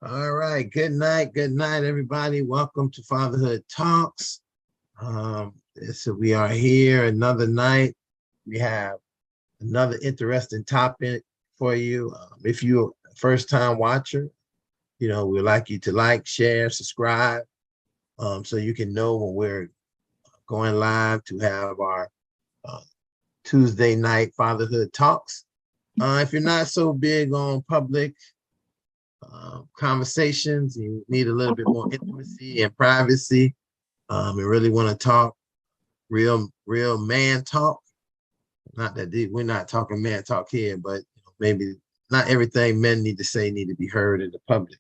All right. Good night. Good night, everybody. Welcome to Fatherhood Talks. So we are here another night. We have another interesting topic for you. If you're a first-time watcher, we'd like you to like, share, subscribe, so you can know when we're going live to have our Tuesday night Fatherhood Talks. If you're not so big on public conversations, you need a little bit more intimacy and privacy, and really want to talk real man talk. Not that deep. We're not talking man talk here, but maybe not everything men need to say need to be heard in the public.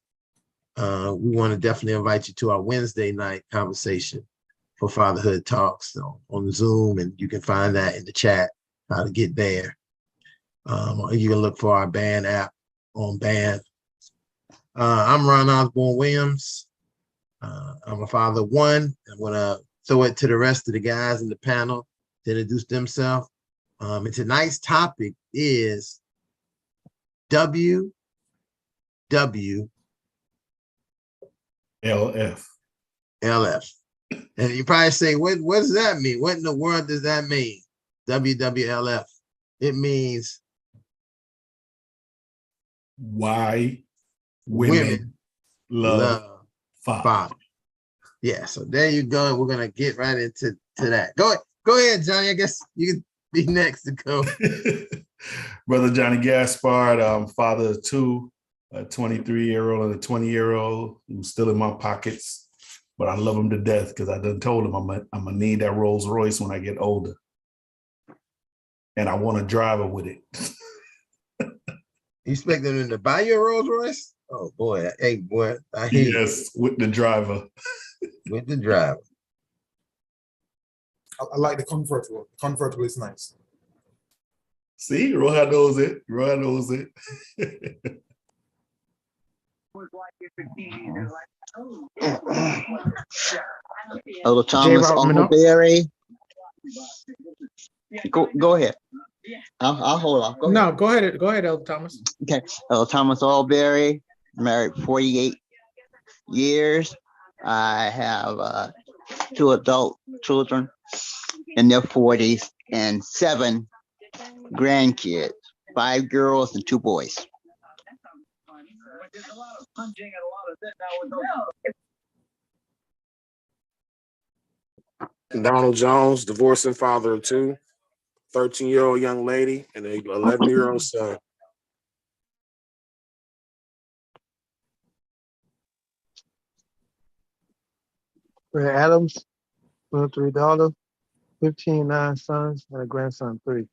We want to definitely invite you to our Wednesday night conversation for Fatherhood Talks on Zoom, and you can find that in the chat, how to get there. You can look for our band app on band. I'm Ron Osborne Williams. I'm a father of one. I'm going to throw it to the rest of the guys in the panel to introduce themselves. And tonight's topic is WWLF. And you probably say, what does that mean? What in the world does that mean? WWLF. It means why women love father. Yeah, so there you go. We're gonna get right into that. Go ahead, Johnny. I guess you can be next to go. Brother Johnny Gaspard, father of two, a 23-year-old and a 20-year-old who's still in my pockets, but I love him to death because I done told him I'm gonna need that Rolls Royce when I get older, and I want to drive her with it. You expect them to buy you a Rolls Royce? Oh boy, hey boy, I hear you. Yes, with the driver. With the driver. I like the convertible. The convertible is nice. See, Rohan knows it. Rohan knows it. Hello, Thomas Alberry. Go ahead. I'll hold on. Go ahead. No, go ahead. Go ahead, Elder Thomas. Okay. Hello, Thomas Alberry. Married 48 years. I have 2 adult children in their 40s and 7 grandkids, 5 girls and 2 boys. Donald Jones, divorcing father of 2, 13-year-old young lady and an 11-year-old son. Ray Adams, 23 daughters, 15 9 sons, and a grandson 3.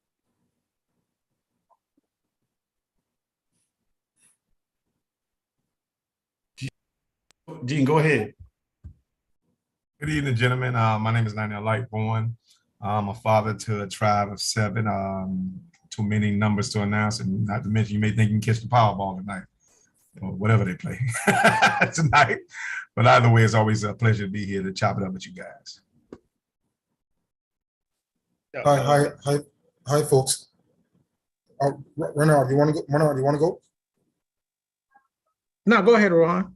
Gene, go ahead. Good evening, gentlemen. My name is Lionel Lightborn. I'm a father to a tribe of 7. Too many numbers to announce, and not to mention, you may think you can catch the Powerball tonight, or whatever they play tonight. But either way, it's always a pleasure to be here to chop it up with you guys. Hi, folks. Renard, you want to go? Renard, you want to go? No, go ahead, Rohan.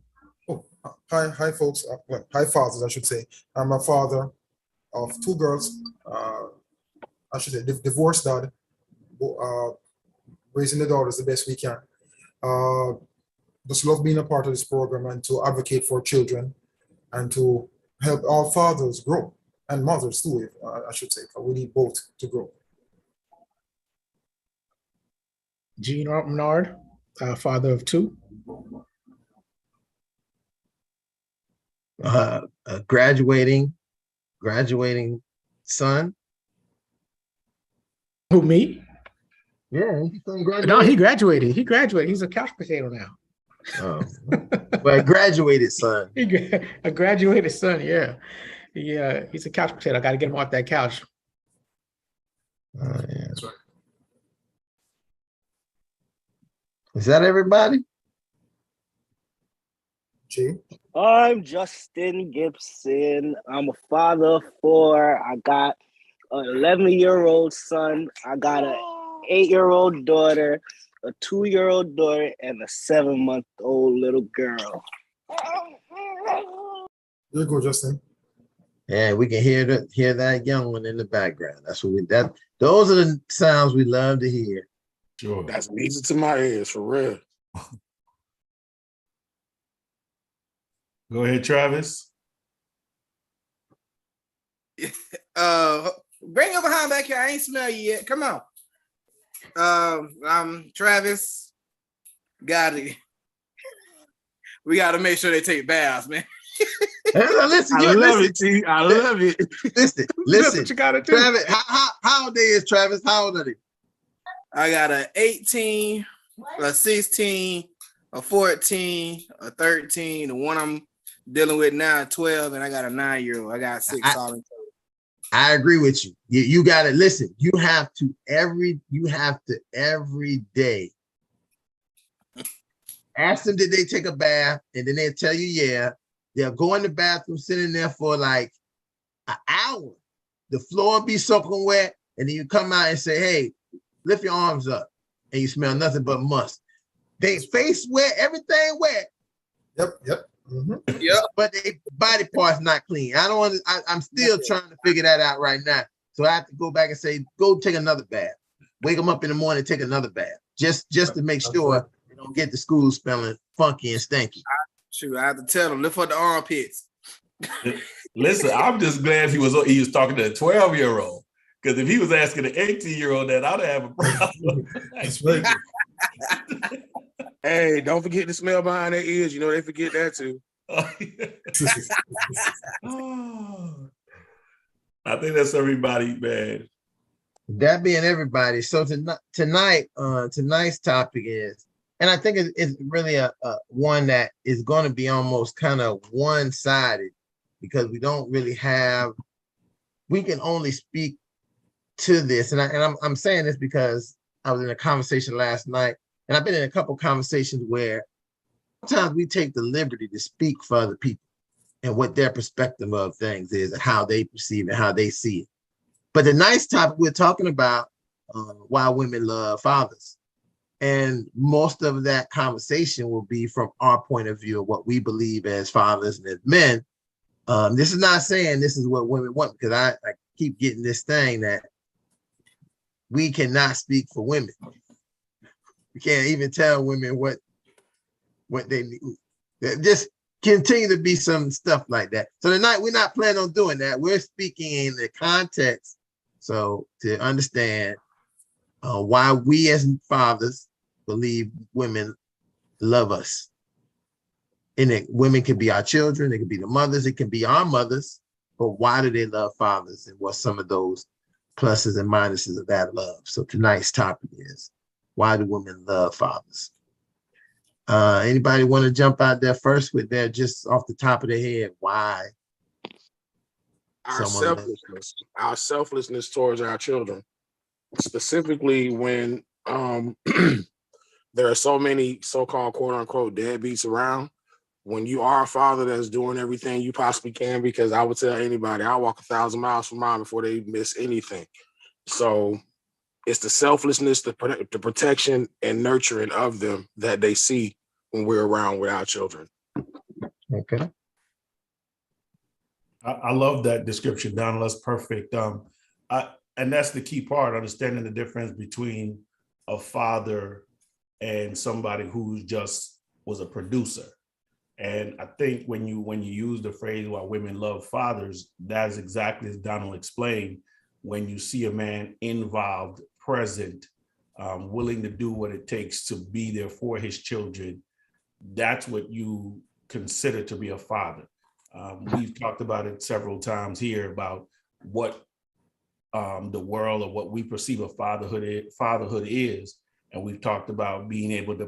Oh, hi, folks. Hi, fathers, I should say. I'm a father of 2 girls. I should say divorced dad, raising the daughters the best we can. Just love being a part of this program and to advocate for children and to help all fathers grow, and mothers too, I should say. We need both to grow. Gene Menard, father of 2. A graduating son. Who, me? Yeah, no, he graduated. He's a couch potato now. Oh, well, graduated son. A graduated son, yeah. He's a couch potato. I got to get him off that couch. Yeah. That's right. Is that everybody? G? I'm Justin Gibson. I'm a father of 4. I got an 11-year-old son. I got an 8-year-old daughter, a 2-year-old daughter and a 7-month-old little girl. There you go, Justin. Yeah, we can hear that young one in the background. That's what those are the sounds we love to hear. Sure. That's music to my ears, for real. Go ahead, Travis. Bring your behind back here. I ain't smell you yet. Come on. I'm Travis. Got it. We got to make sure they take baths, man. Listen, I love it, T. I love it. Listen. That's what you gotta do. Travis, how old is Travis? How old are they? I got a 18, a 16, a 14, a 13. The one I'm dealing with now, 12, and I got a 9-year-old. I got 6 all in total. I agree with you. You got to listen. You have to every day ask them, did they take a bath? And then they'll tell you, yeah. They'll go in the bathroom, sitting there for like an hour. The floor will be soaking wet, and then you come out and say, hey, lift your arms up, and you smell nothing but musk. They face wet, everything wet. Yep. Mm-hmm. Yep. But their body parts not clean. I'm still trying to figure that out right now. So I have to go back and say, go take another bath. Wake them up in the morning, take another bath. Just to make sure they don't get to school smelling funky and stinky. Shoot, I have to tell them, lift up the armpits. Listen, I'm just glad he was talking to a 12-year-old. Because if he was asking an 18-year-old that, I'd have a problem. That's right. Hey, don't forget to smell behind their ears. You know they forget that too. I think that's everybody, man. That being everybody. So tonight's topic is, and I think it's really a one that is going to be almost kind of one-sided because we don't really we can only speak to this. And I'm saying this because I was in a conversation last night, and I've been in a couple conversations where sometimes we take the liberty to speak for other people and what their perspective of things is and how they perceive it, how they see it. But the nice topic we're talking about, why women love fathers. And most of that conversation will be from our point of view of what we believe as fathers and as men. This is not saying this is what women want, because I keep getting this thing that we cannot speak for women. We can't even tell women what they need. Just continue to be some stuff like that. So tonight we're not planning on doing that. We're speaking in the context, so to understand why we as fathers believe women love us. And women can be our children, it can be the mothers, it can be our mothers, but why do they love fathers, and what's some of those pluses and minuses of that love? So tonight's topic is, why do women love fathers? Anybody want to jump out there first with that, just off the top of their head, why? Our selflessness towards our children, specifically when there are so many so-called quote-unquote deadbeats around. When you are a father that's doing everything you possibly can, because I would tell anybody, I'll walk 1,000 miles from mine before they miss anything. So it's the selflessness, the protection and nurturing of them that they see when we're around with our children. Okay. I love that description, Donald. That's perfect. And that's the key part, understanding the difference between a father and somebody who just was a producer. And I think when you use the phrase "why women love fathers," that's exactly as Donald explained. When you see a man involved, present, willing to do what it takes to be there for his children, that's what you consider to be a father. We've talked about it several times here about what the world or what we perceive of fatherhood is. And we've talked about being able to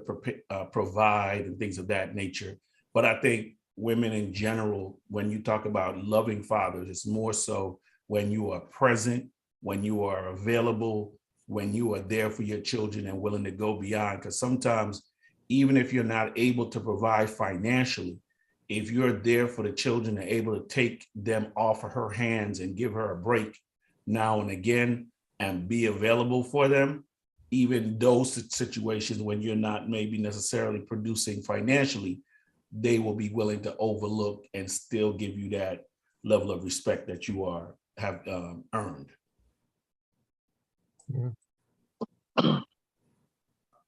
provide and things of that nature. But I think women in general, when you talk about loving fathers, it's more so when you are present, when you are available, when you are there for your children and willing to go beyond. Because sometimes, even if you're not able to provide financially, if you're there for the children and able to take them off of her hands and give her a break now and again and be available for them, even those situations when you're not maybe necessarily producing financially, they will be willing to overlook and still give you that level of respect that you have earned.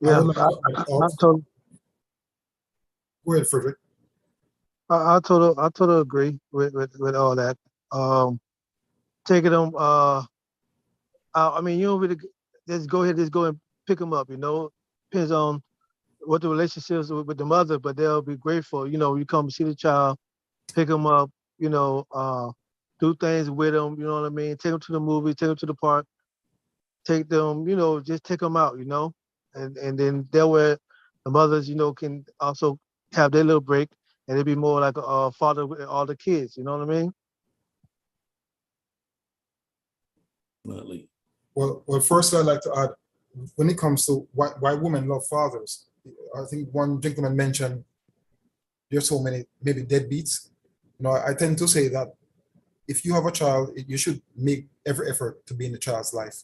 Yeah, Go ahead, Frederick. I totally agree with all that. Taking them, I mean, you don't really just go and pick them up. You know, depends on what the relationship is with the mother, but they'll be grateful. You know, you come see the child, pick them up. You know, do things with them. You know what I mean? Take them to the movie, take them to the park, take them. You know, just take them out. You know, and then that way the mothers, you know, can also have their little break, and it'd be more like a father with all the kids. You know what I mean? Definitely. Well, first I'd like to add, when it comes to why women love fathers, I think one gentleman mentioned there's so many maybe deadbeats. You know, I tend to say that if you have a child, you should make every effort to be in the child's life.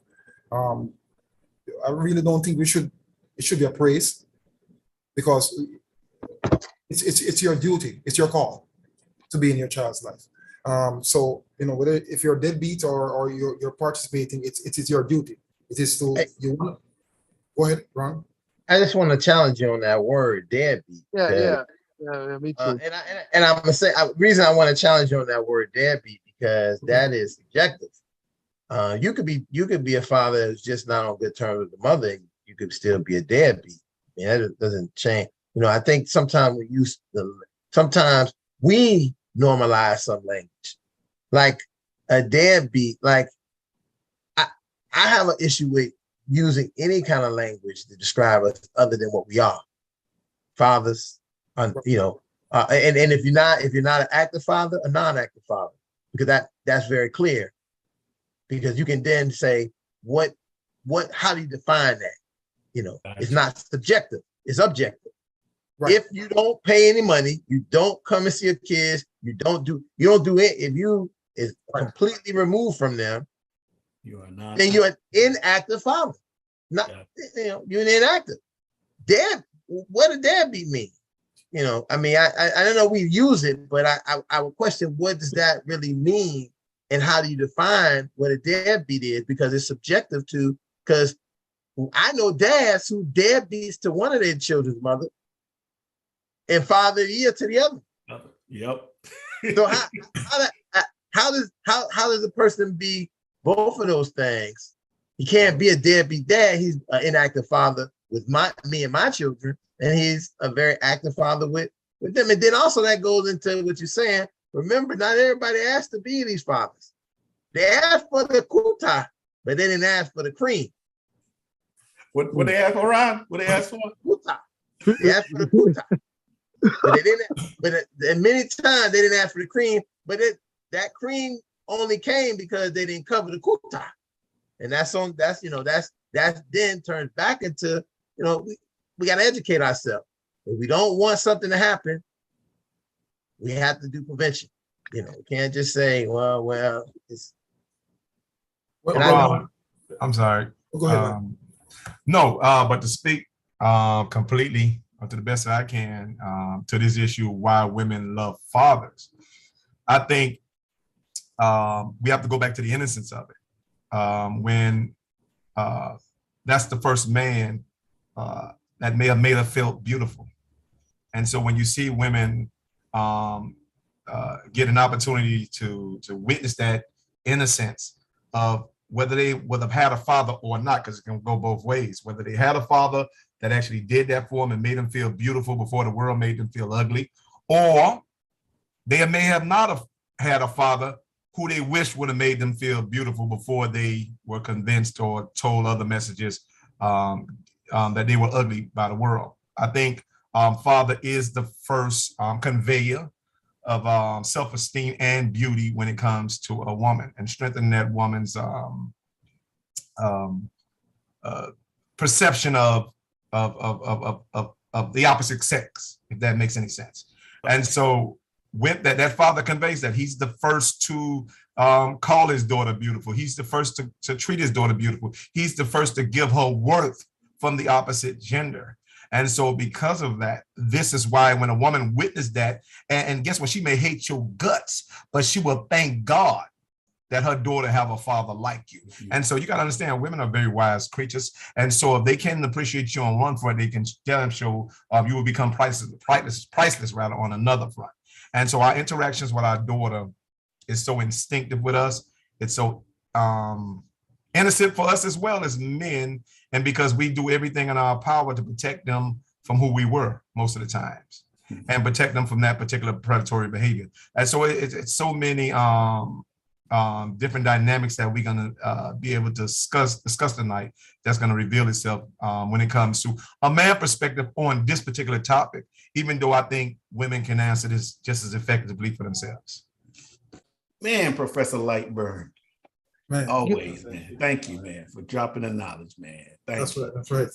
I really don't think it should be a praise, because it's your duty, it's your call to be in your child's life. So you know, whether if you're deadbeat or you're participating, it is your duty. It is to you. Go ahead, Ron. I just want to challenge you on that word, deadbeat. Yeah, me too. And I'm gonna say, reason I want to challenge you on that word, deadbeat, because that is subjective. You could be a father who's just not on good terms with the mother. You could still be a deadbeat. I mean, that doesn't change. You know, I think sometimes we normalize some language, like a deadbeat. Like I have an issue with using any kind of language to describe us other than what we are, fathers. You know, and if you're not an active father, a non-active father, because that's very clear. Because you can then say how do you define that? You know, it's not subjective, it's objective. Right. If you don't pay any money, you don't come and see your kids, you don't do it. If you is completely removed from them, you are not. Then you're an inactive father. Not you know, you're an inactive. Dad, what does deadbeat mean? You know, I mean, I don't know we use it, but I would question, what does that really mean, and how do you define what a deadbeat is? Because it's subjective to. Because I know dads who deadbeats to one of their children's mother, and father of the year to the other. Yep. So how does a person be both of those things? He can't be a deadbeat dad. He's an inactive father with me and my children, and he's a very active father with them. And then also that goes into what you're saying. Remember, not everybody asked to be these fathers. They asked for the kuta, but they didn't ask for the cream. What they asked for, Ron? What they asked for? Kuta. They asked for the kuta. But they didn't. And many times they didn't ask for the cream, but that cream only came because they didn't cover the kuta, and that then turns back into, you know, we got to educate ourselves. If we don't want something to happen, we have to do prevention. You know, we can't just say, well, it's. Ron, I'm sorry. Go ahead. But to speak completely, or to the best that I can, to this issue of why women love fathers, I think we have to go back to the innocence of it. When that's the first man that may have made her feel beautiful. And so when you see women get an opportunity to witness that innocence of whether they would have had a father or not, because it can go both ways, whether they had a father that actually did that for them and made them feel beautiful before the world made them feel ugly, or they may have not have had a father who they wish would have made them feel beautiful before they were convinced or told other messages that they were ugly by the world. I think father is the first conveyor of self-esteem and beauty when it comes to a woman, and strengthening that woman's perception of the opposite sex, if that makes any sense. And so with that father conveys that he's the first to call his daughter beautiful. He's the first to treat his daughter beautiful. He's the first to give her worth from the opposite gender. And so because of that, this is why when a woman witnessed that, and guess what? She may hate your guts, but she will thank God that her daughter have a father like you. And so you got to understand, women are very wise creatures. And so if they can appreciate you on one front, they can damn sure you will become priceless rather on another front. And so our interactions with our daughter is so instinctive with us. It's so innocent for us as well as men. And because we do everything in our power to protect them from who we were most of the times and protect them from that particular predatory behavior. And so it's so many different dynamics that we're going to be able to discuss tonight that's going to reveal itself when it comes to a man perspective on this particular topic, even though I think women can answer this just as effectively for themselves. Man, Professor Lightburn. Man, always, man. Thank you, man, for dropping the knowledge, man. Thank you. That's right.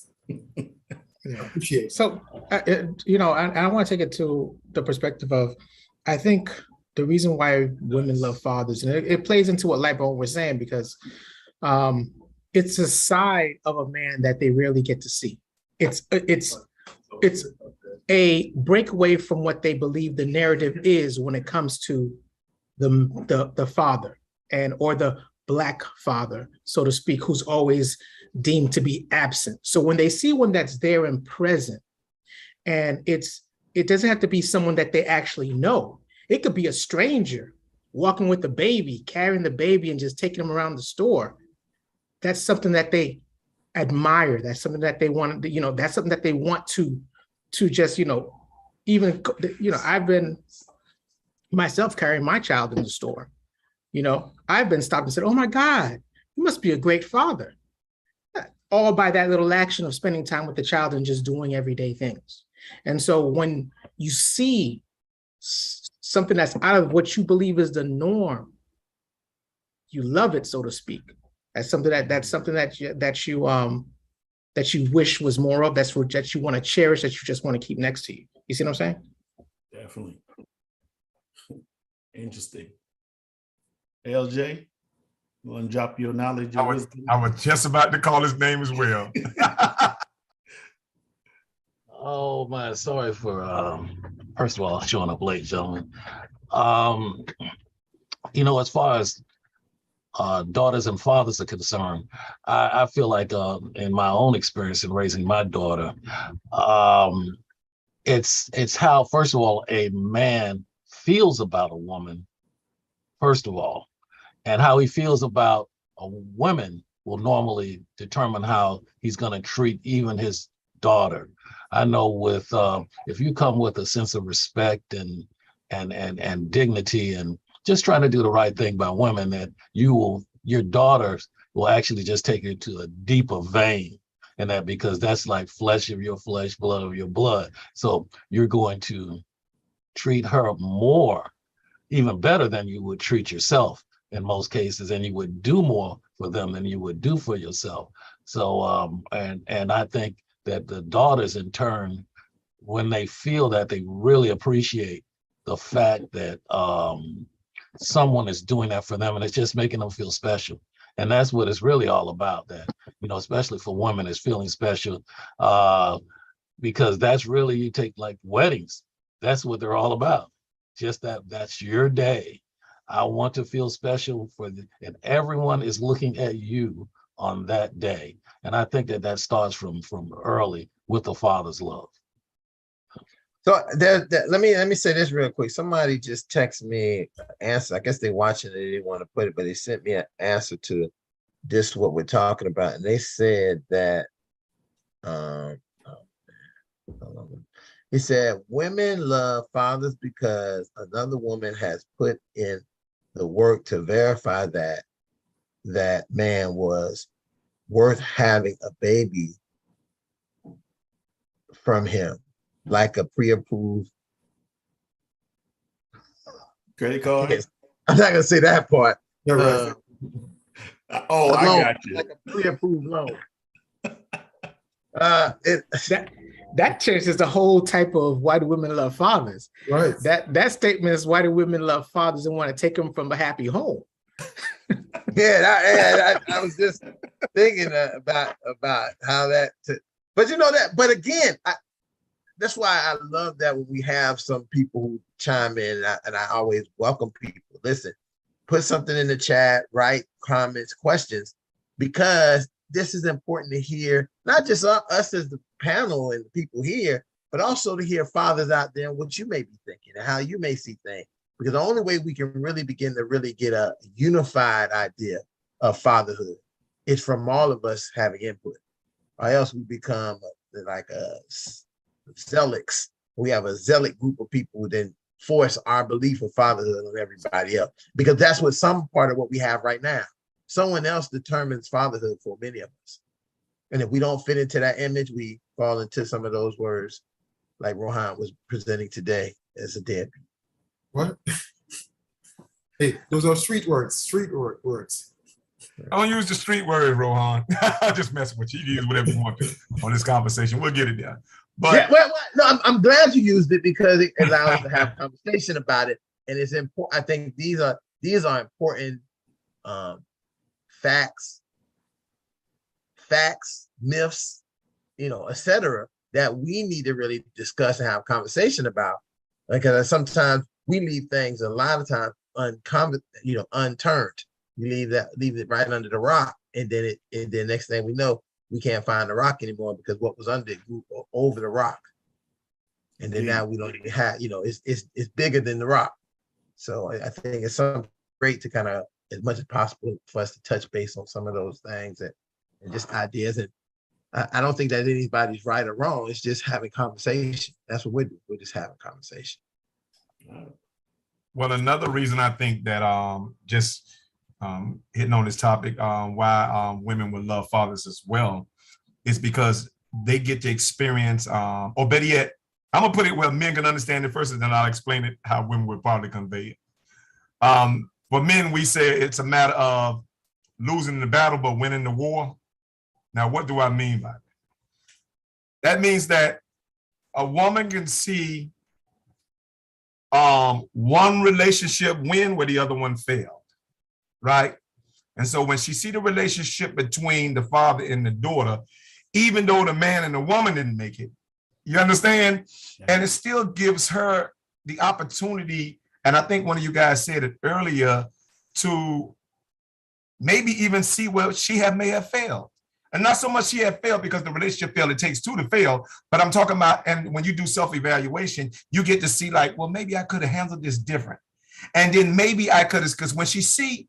Yeah, appreciate it. So, I want to take it to the perspective of, I think the reason why women love fathers, and it plays into what Lightbone was saying, because it's a side of a man that they rarely get to see. It's a breakaway from what they believe the narrative is when it comes to the father or the Black father, so to speak, who's always deemed to be absent. So when they see one that's there and present, and it doesn't have to be someone that they actually know. It could be a stranger walking with the baby, carrying the baby and just taking them around the store. That's something that they admire. That's something that they want, that's something that they want to just, even, I've been myself carrying my child in the store. I've been stopped and said, oh my God, you must be a great father. All by that little action of spending time with the child and just doing everyday things. And so when you see something that's out of what you believe is the norm, you love it, so to speak. That's something that you wish was more of. That's what that you want to cherish, that you just want to keep next to you. You see what I'm saying? Definitely. Interesting. LJ, you want to drop your knowledge? I was just about to call his name as well. Oh man, sorry for first of all showing up late, gentlemen. As far as daughters and fathers are concerned, I feel like in my own experience in raising my daughter, it's how, first of all, a man feels about a woman, first of all, and how he feels about a woman will normally determine how he's going to treat even his daughter. I know with if you come with a sense of respect and dignity and just trying to do the right thing by women, that your daughters will actually just take you to a deeper vein, and that because that's like flesh of your flesh, blood of your blood. So you're going to treat her more, even better than you would treat yourself in most cases, and you would do more for them than you would do for yourself. So and I think that the daughters in turn, when they feel that, they really appreciate the fact that someone is doing that for them, and it's just making them feel special. And that's what it's really all about, that, especially for women, is feeling special, because that's really, you take like weddings, that's what they're all about. Just that's your day. I want to feel special and everyone is looking at you on that day. And I think that starts from early with the father's love. So let me say this real quick. Somebody just texted me an answer. I guess they're watching it, they didn't want to put it, but they sent me an answer to this, what we're talking about. And they said that, he said, women love fathers because another woman has put in the work to verify that that man was worth having a baby from him, like a pre-approved credit card. Yes. I'm not gonna say that part. You're right. I got you. Like a pre-approved loan. That changes the whole type of why do women love fathers. Right. That statement is why do women love fathers and want to take them from a happy home. I was just thinking about how that. But you know that. But again, that's why I love that when we have some people who chime in, and I always welcome people. Listen, put something in the chat, write comments, questions, because this is important to hear, not just us as the panel and the people here, but also to hear fathers out there and what you may be thinking and how you may see things. Because the only way we can really begin to really get a unified idea of fatherhood is from all of us having input, or else we become like a zealots. We have a zealot group of people who then force our belief of fatherhood on everybody else, because that's what some part of what we have right now. Someone else determines fatherhood for many of us. And if we don't fit into that image, we fall into some of those words like Rohan was presenting today as a deadbeat. What? Hey, those are street words, words. I don't use the street word, Rohan. I'm just messing with you. You use whatever you want to on this conversation. We'll get it done. But yeah, well, no, I'm glad you used it because it allows us to have a conversation about it. And it's important. I think these are important facts, myths, etc., that we need to really discuss and have a conversation about. Because sometimes we leave things a lot of times unturned. We leave it right under the rock, and then next thing we know, we can't find the rock anymore because what was under it grew over the rock, and then now we don't even have. It's bigger than the rock. So I think it's something great to kind of, as much as possible, for us to touch base on some of those things and just ideas. And I don't think that anybody's right or wrong. It's just having conversation. That's what we're doing. We're just having conversation. Well, another reason I think that just hitting on this topic, why women would love fathers as well, is because they get to experience, or better yet, I'm gonna put it where men can understand it first, and then I'll explain it how women would probably convey it. For men, we say it's a matter of losing the battle but winning the war. Now, what do I mean by that? That means that a woman can see one relationship win where the other one failed, right? And so when she see the relationship between the father and the daughter, even though the man and the woman didn't make it, you understand? Yeah. And it still gives her the opportunity, and I think one of you guys said it earlier, to maybe even see where she may have failed. And not so much she had failed because the relationship failed, it takes two to fail, but I'm talking about, and when you do self-evaluation, you get to see like, well, maybe I could have handled this different. And then maybe I could have, because when she see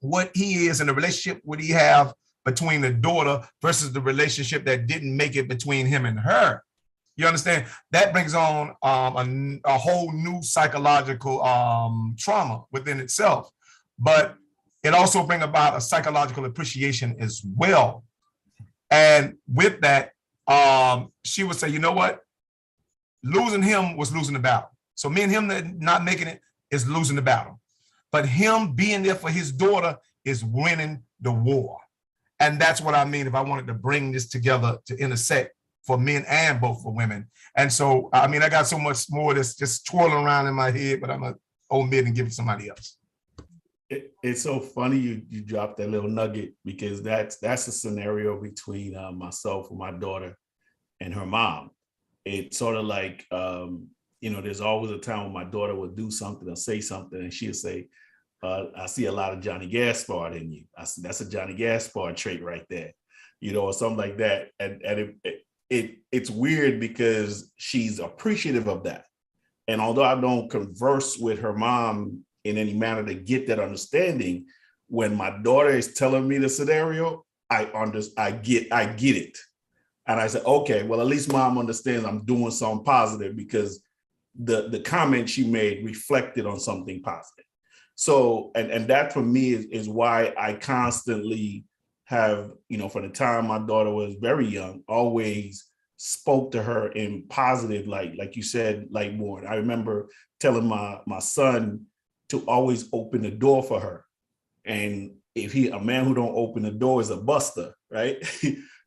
what he is in the relationship, what he have between the daughter versus the relationship that didn't make it between him and her, you understand? That brings on a whole new psychological trauma within itself. But it also brings about a psychological appreciation as well. And with that, she would say, you know what? Losing him was losing the battle. So me and him not making it is losing the battle. But him being there for his daughter is winning the war. And that's what I mean if I wanted to bring this together to intersect for men and both for women. And so, I mean, I got so much more that's just twirling around in my head, but I'm going to omit and give it to somebody else. It's so funny you dropped that little nugget, because that's a scenario between myself and my daughter and her mom. It's sort of like, there's always a time when my daughter would do something or say something, and she'll say, I see a lot of Johnny Gaspard in you. That's a Johnny Gaspard trait right there, or something like that. And it's weird because she's appreciative of that. And although I don't converse with her mom in any manner to get that understanding, when my daughter is telling me the scenario, I get it. And I said, okay, well, at least mom understands I'm doing something positive, because the comment she made reflected on something positive. So, and that for me is why I constantly have, from the time my daughter was very young, always spoke to her in positive, like you said, like more. I remember telling my son to always open the door for her. And if a man who don't open the door is a buster, right?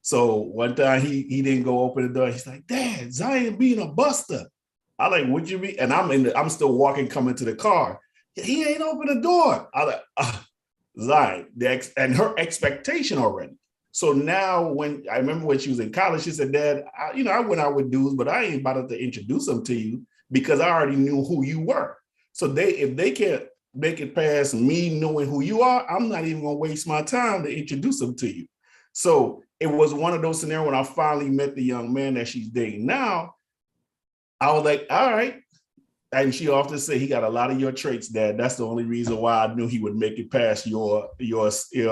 So one time he didn't go open the door. He's like, Dad, Zion being a buster. I like, what you mean? And I'm still walking, coming to the car. He ain't open the door. I like, Zion, and her expectation already. So now when I remember when she was in college, she said, Dad, I went out with dudes, but I ain't about to introduce them to you because I already knew who you were. So if they can't make it past me knowing who you are, I'm not even gonna waste my time to introduce them to you. So it was one of those scenarios when I finally met the young man that she's dating now. I was like, all right. And she often say, he got a lot of your traits, Dad. That's the only reason why I knew he would make it past your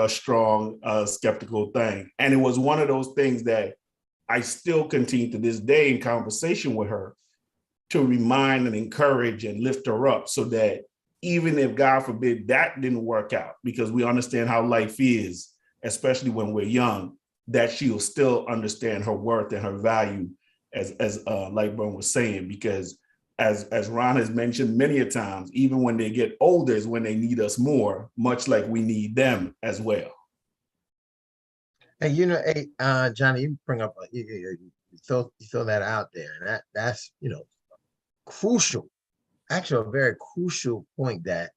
strong skeptical thing. And it was one of those things that I still continue to this day in conversation with her to remind and encourage and lift her up so that even if, God forbid, that didn't work out, because we understand how life is, especially when we're young, that she'll still understand her worth and her value, as Lightburn was saying, because as Ron has mentioned many a times, even when they get older is when they need us more, much like we need them as well. And hey, Johnny, you bring up you throw that out there, and that's crucial, actually a very crucial point, that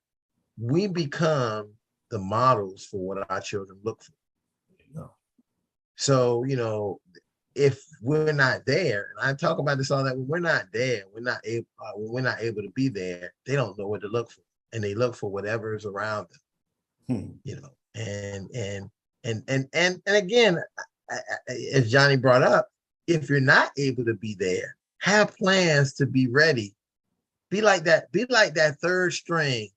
we become the models for what our children look for. So if we're not there, and I talk about this all that, when we're not there, we're not able to be there, they don't know what to look for, and they look for whatever is around them. And again, as Johnny brought up, if you're not able to be there, have plans to be ready. Be like that third string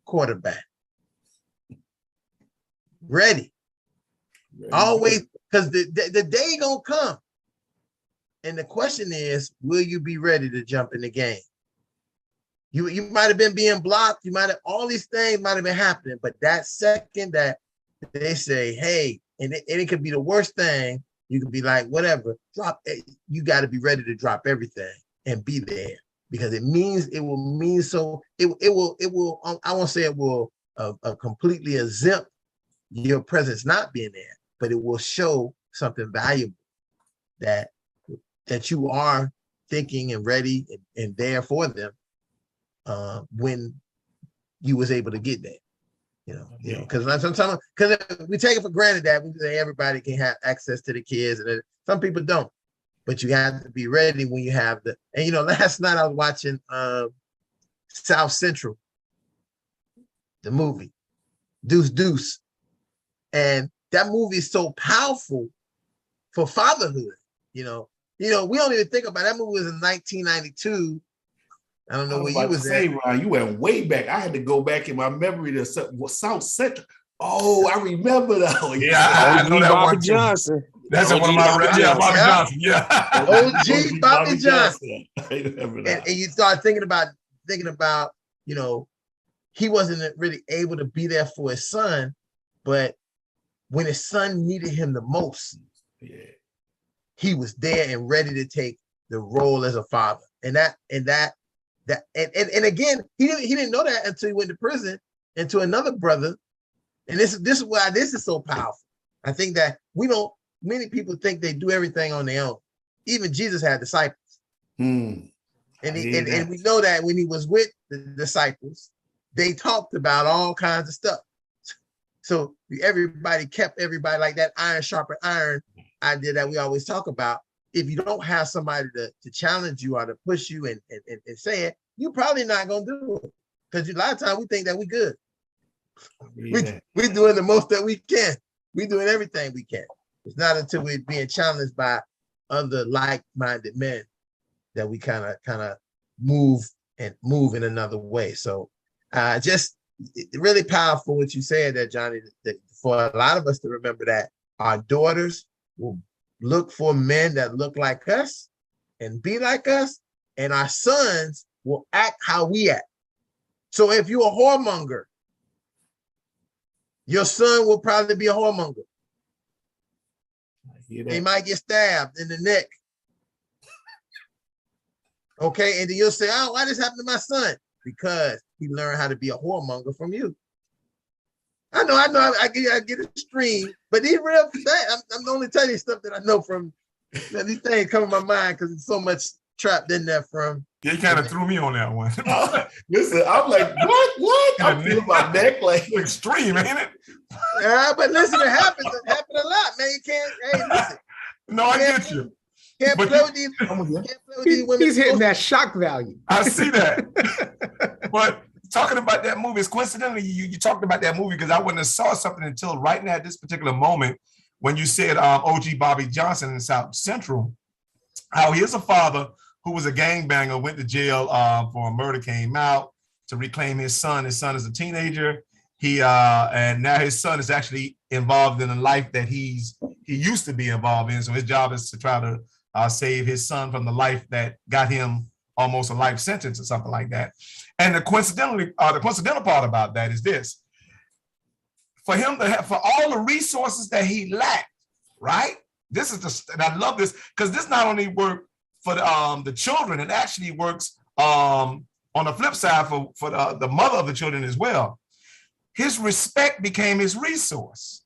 quarterback. Ready. Always, because the day gonna come. And the question is, will you be ready to jump in the game? You might have been being blocked, all these things might have been happening, but that second that they say, hey, and it could be the worst thing, you could be like, whatever, drop it. You got to be ready to drop everything and be there, because it will mean so, I won't say it will completely exempt your presence not being there, but it will show something valuable that you are thinking and ready and there for them when you was able to get there. Because sometimes we take it for granted that we say everybody can have access to the kids, and some people don't. But you have to be ready when you have and last night I was watching South Central, the movie Deuce, and that movie is so powerful for fatherhood. We don't even think about it. That movie was in 1992. I don't know where you was at. Ron, you went way back. I had to go back in my memory to South Central. Oh, I remember that one. Yeah, I know that Bobby one too. Johnson. That's one of my Bobby Johnson. Yeah. OG Bobby Johnson. I remember that. And you start thinking about, he wasn't really able to be there for his son, but when his son needed him the most, he was there and ready to take the role as a father. And again, he didn't know that until he went to prison and to another brother. And this is why this is so powerful. I think that many people think they do everything on their own. Even Jesus had disciples. And we know that when he was with the disciples, they talked about all kinds of stuff. So everybody kept everybody like that iron sharpen iron idea that we always talk about. If you don't have somebody to challenge you or to push you and say it, you're probably not going to do it. Because a lot of times we think that we good. We're doing the most that we can. We're doing everything we can. It's not until we're being challenged by other like-minded men that we kind of move in another way. So just really powerful what you said there, Johnny, that for a lot of us to remember that our daughters will look for men that look like us and be like us, and our sons will act how we act. So if you're a whoremonger, your son will probably be a whoremonger. He might get stabbed in the neck. Okay, and then you'll say, oh, why this happened to my son? Because he learned how to be a whoremonger from you. I know, I get a stream, but these real things, I'm only telling you stuff that I know from these things come in my mind because it's so much trapped in there from. Yeah, you kind of threw me on that one. Listen, I'm like, what? I'm feeling my neck like extreme, ain't it? But listen, it happens. It happens a lot, man. You can't. Hey, listen. No, I get you. Can't play with these. Can't play with these women. He's hitting that shock value. I see that. But talking about that movie, it's coincidentally you talked about that movie because I wouldn't have saw something until right now at this particular moment when you said OG Bobby Johnson in South Central, how he is a father who was a gangbanger, went to jail for a murder, came out to reclaim his son. His son is a teenager. And now his son is actually involved in a life that he used to be involved in. So his job is to try to save his son from the life that got him almost a life sentence or something like that. And the coincidental part about that is this: for him to have, for all the resources that he lacked, right? This is and I love this because this not only worked for the children, it actually works on the flip side for the mother of the children as well. His respect became his resource.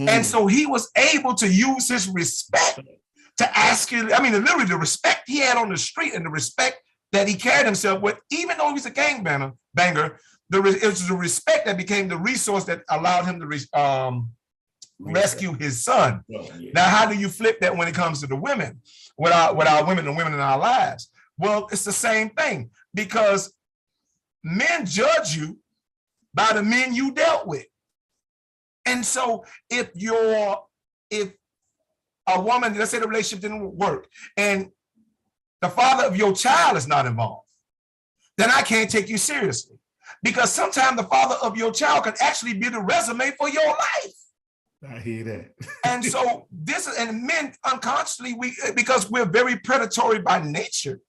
And so he was able to use his respect to ask you, I mean, literally the respect he had on the street and the respect that he carried himself with, even though he was a gangbanger, it was the respect that became the resource that allowed him to rescue his son. Now, how do you flip that when it comes to the women, with our women and women in our lives? Well, it's the same thing, because men judge you by the men you dealt with. And so if a woman, let's say the relationship didn't work, and the father of your child is not involved, then I can't take you seriously. Because sometimes the father of your child can actually be the resume for your life. I hear that. And so and men unconsciously, because we're very predatory by nature.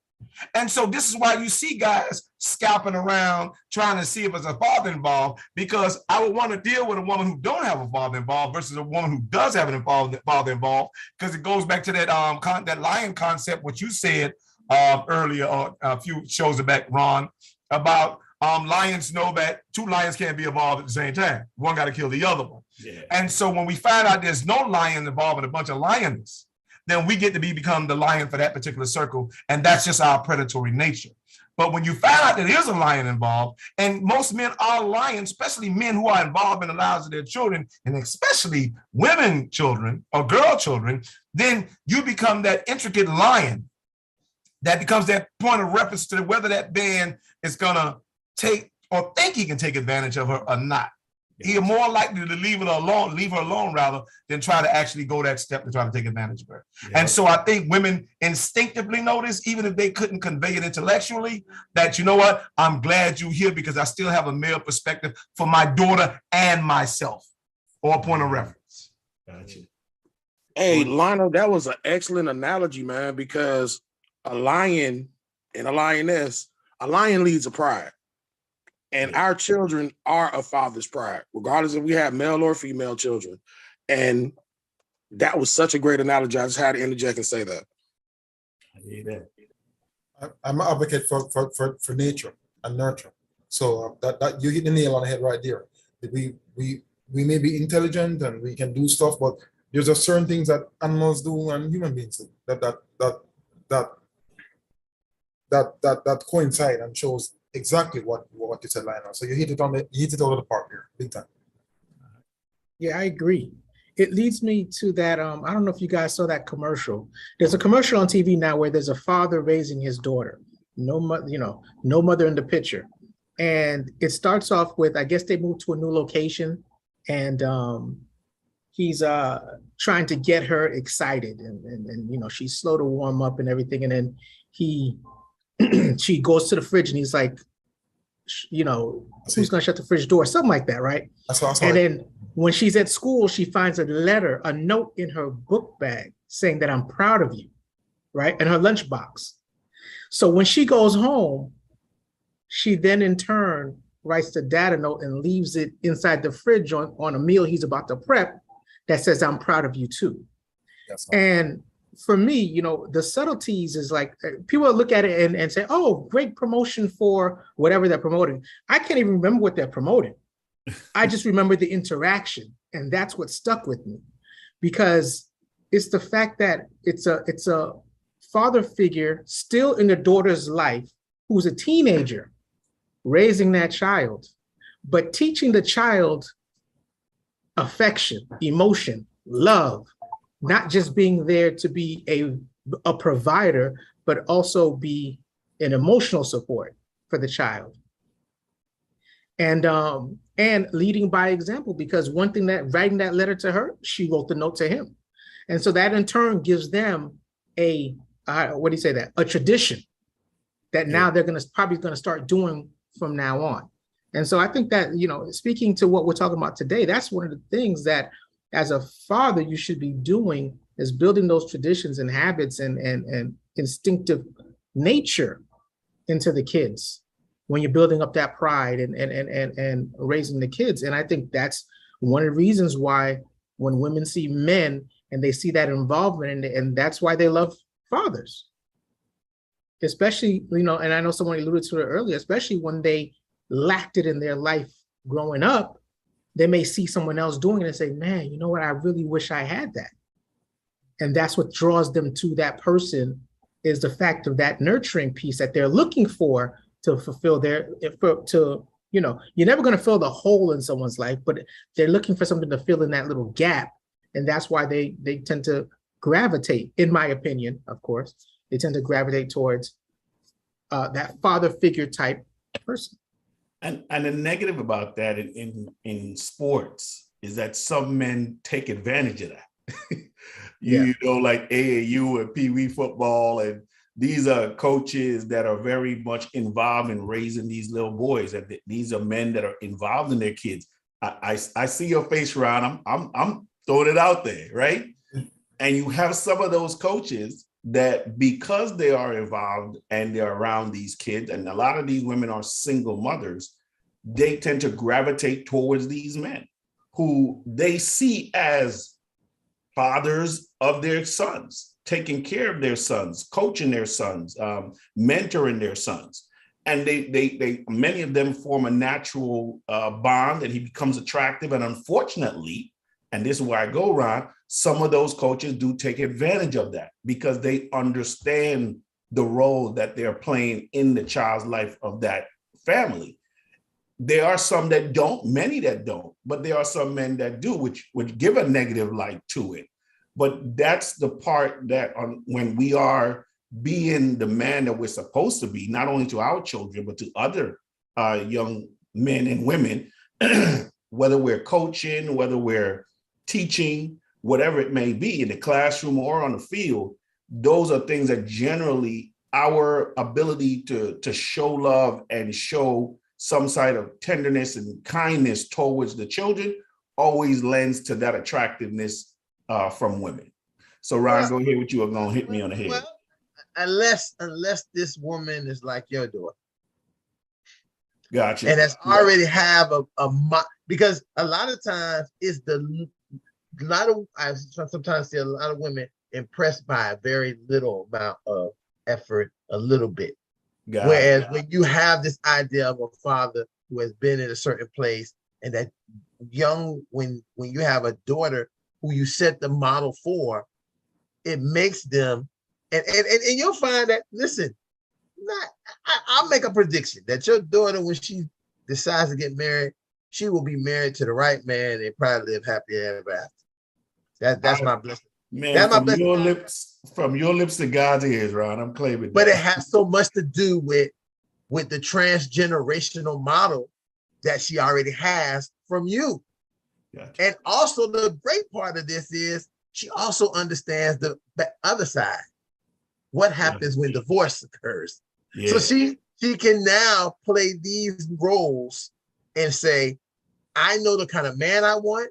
And so this is why you see guys scalping around trying to see if there's a father involved, because I would want to deal with a woman who don't have a father involved versus a woman who does have a father involved, because it goes back to that that lion concept, what you said earlier a few shows back, Ron, about lions know that two lions can't be involved at the same time. One got to kill the other one. Yeah. And so when we find out there's no lion involved in a bunch of lions, then we get to become the lion for that particular circle. And that's just our predatory nature. But when you find out that there's a lion involved, and most men are lions, especially men who are involved in the lives of their children, and especially women children or girl children, then you become that intricate lion that becomes that point of reference to whether that man is going to take or think he can take advantage of her or not. He is more likely to leave her alone rather than try to actually go that step to try to take advantage of her. Yeah. And so I think women instinctively know this, even if they couldn't convey it intellectually, that, you know what, I'm glad you're here because I still have a male perspective for my daughter and myself, or a point of reference. Gotcha. Hey, Lionel, that was an excellent analogy, man, because a lion and a lioness, a lion leads a pride. And our children are a father's pride, regardless if we have male or female children. And that was such a great analogy. I just had to interject and say that. I hear that. I'm an advocate for nature and nurture. So that you hit the nail on the head right there. We may be intelligent and we can do stuff, but there's just certain things that animals do and human beings do that coincide and shows exactly what you said, Lionel. So you hit it out of the park here, big time. Yeah, I agree. It leads me to that. I don't know if you guys saw that commercial. There's a commercial on TV now where there's a father raising his daughter. No mother in the picture. And it starts off with, I guess they moved to a new location, and he's trying to get her excited, and she's slow to warm up and everything. And then she goes to the fridge and he's like, who's gonna shut the fridge door? Something like that, right? That's awesome. And then when she's at school, she finds a note in her book bag saying that I'm proud of you, right? In her lunchbox. So when she goes home, she then in turn writes the dad a note and leaves it inside the fridge on a meal he's about to prep that says, I'm proud of you too. And for me, the subtleties is like, people look at it and say, oh, great promotion for whatever they're promoting. I can't even remember what they're promoting. I just remember the interaction. And that's what stuck with me, because it's the fact that it's a father figure still in the daughter's life who's a teenager, raising that child, but teaching the child affection, emotion, love, not just being there to be a provider, but also be an emotional support for the child. And leading by example, because one thing that writing that letter to her, she wrote the note to him. And so that in turn gives them a tradition that now they're probably going to start doing from now on. And so I think that, speaking to what we're talking about today, that's one of the things that as a father you should be doing, is building those traditions and habits and instinctive nature into the kids when you're building up that pride and raising the kids. And I think that's one of the reasons why when women see men and they see that involvement, and that's why they love fathers, especially, and I know someone alluded to it earlier, especially when they lacked it in their life growing up, they may see someone else doing it and say, man, you know what, I really wish I had that. And that's what draws them to that person, is the fact of that nurturing piece that they're looking for to fulfill you're never going to fill the hole in someone's life, but they're looking for something to fill in that little gap. And that's why they tend to gravitate, in my opinion, of course, they tend to gravitate towards that father figure type person. And the negative about that in sports is that some men take advantage of that. You know, like AAU and Pee Wee football, and these are coaches that are very much involved in raising these little boys. And these are men that are involved in their kids. I see your face, Ron. I'm throwing it out there, right? And you have some of those coaches that, because they are involved and they're around these kids, and a lot of these women are single mothers, they tend to gravitate towards these men who they see as fathers of their sons, taking care of their sons, coaching their sons, mentoring their sons. And they many of them form a natural bond, and he becomes attractive. And unfortunately, and this is where I go, Ron, some of those coaches do take advantage of that because they understand the role that they're playing in the child's life of that family. There are some that don't, many that don't, but there are some men that do, which give a negative light to it. But that's the part that when we are being the man that we're supposed to be, not only to our children, but to other young men and women, whether we're coaching, whether we're teaching, whatever it may be in the classroom or on the field, those are things that generally our ability to show love and show some side of tenderness and kindness towards the children always lends to that attractiveness from women. So Ron, go ahead with you are going to hit me on the head. Well, unless this woman is like your daughter. Gotcha. And has already have because a lot of times it's I sometimes see a lot of women impressed by a very little amount of effort, a little bit. Whereas when you have this idea of a father who has been in a certain place, and that when you have a daughter who you set the model for, it makes them, and you'll find that, listen, I'll make a prediction that your daughter, when she decides to get married, she will be married to the right man and probably live happy ever after. That's my blessing. Man, that's my blessing. From your lips to God's ears, Ron. I'm claiming. But it has so much to do with the transgenerational model that she already has from you. Gotcha. And also the great part of this is she also understands the other side. What happens when divorce occurs? Yeah. So she can now play these roles and say, I know the kind of man I want.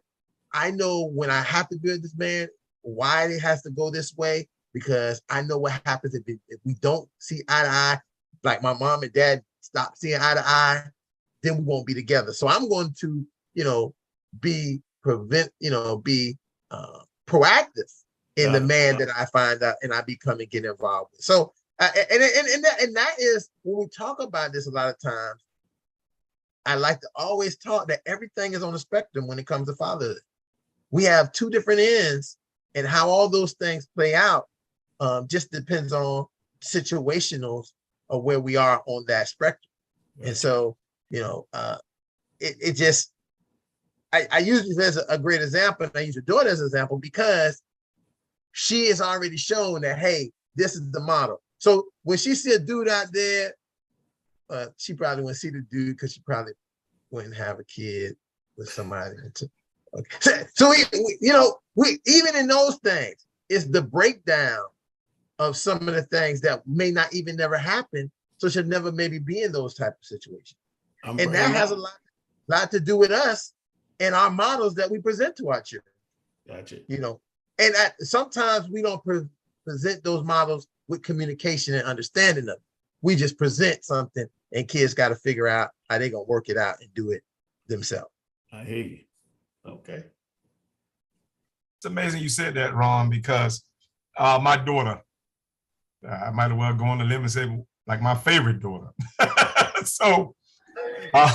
I know when I have to be with this man, why it has to go this way, because I know what happens if we don't see eye to eye, like my mom and dad stop seeing eye to eye, then we won't be together. So I'm going to, be proactive in the man that I find out and I become and get involved with. So, and that is, when we talk about this a lot of times, I like to always talk that everything is on the spectrum when it comes to fatherhood. We have two different ends and how all those things play out. Just depends on situationals of where we are on that spectrum. And so, you know, it just, I use this as a great example, and I use your daughter as an example because she has already shown that, hey, this is the model. So when she see a dude out there, she probably wouldn't see the dude because she probably wouldn't have a kid with somebody. Okay. So we even in those things, it's the breakdown of some of the things that may not even never happen. So should never maybe be in those type of situations. And that has a lot to do with us and our models that we present to our children. Gotcha. You know, and sometimes we don't present those models with communication and understanding of it. We just present something and kids got to figure out how they're going to work it out and do it themselves. I hear you. Okay. It's amazing you said that, Ron, because my daughter, I might as well go on the limb and say, like, my favorite daughter. So, let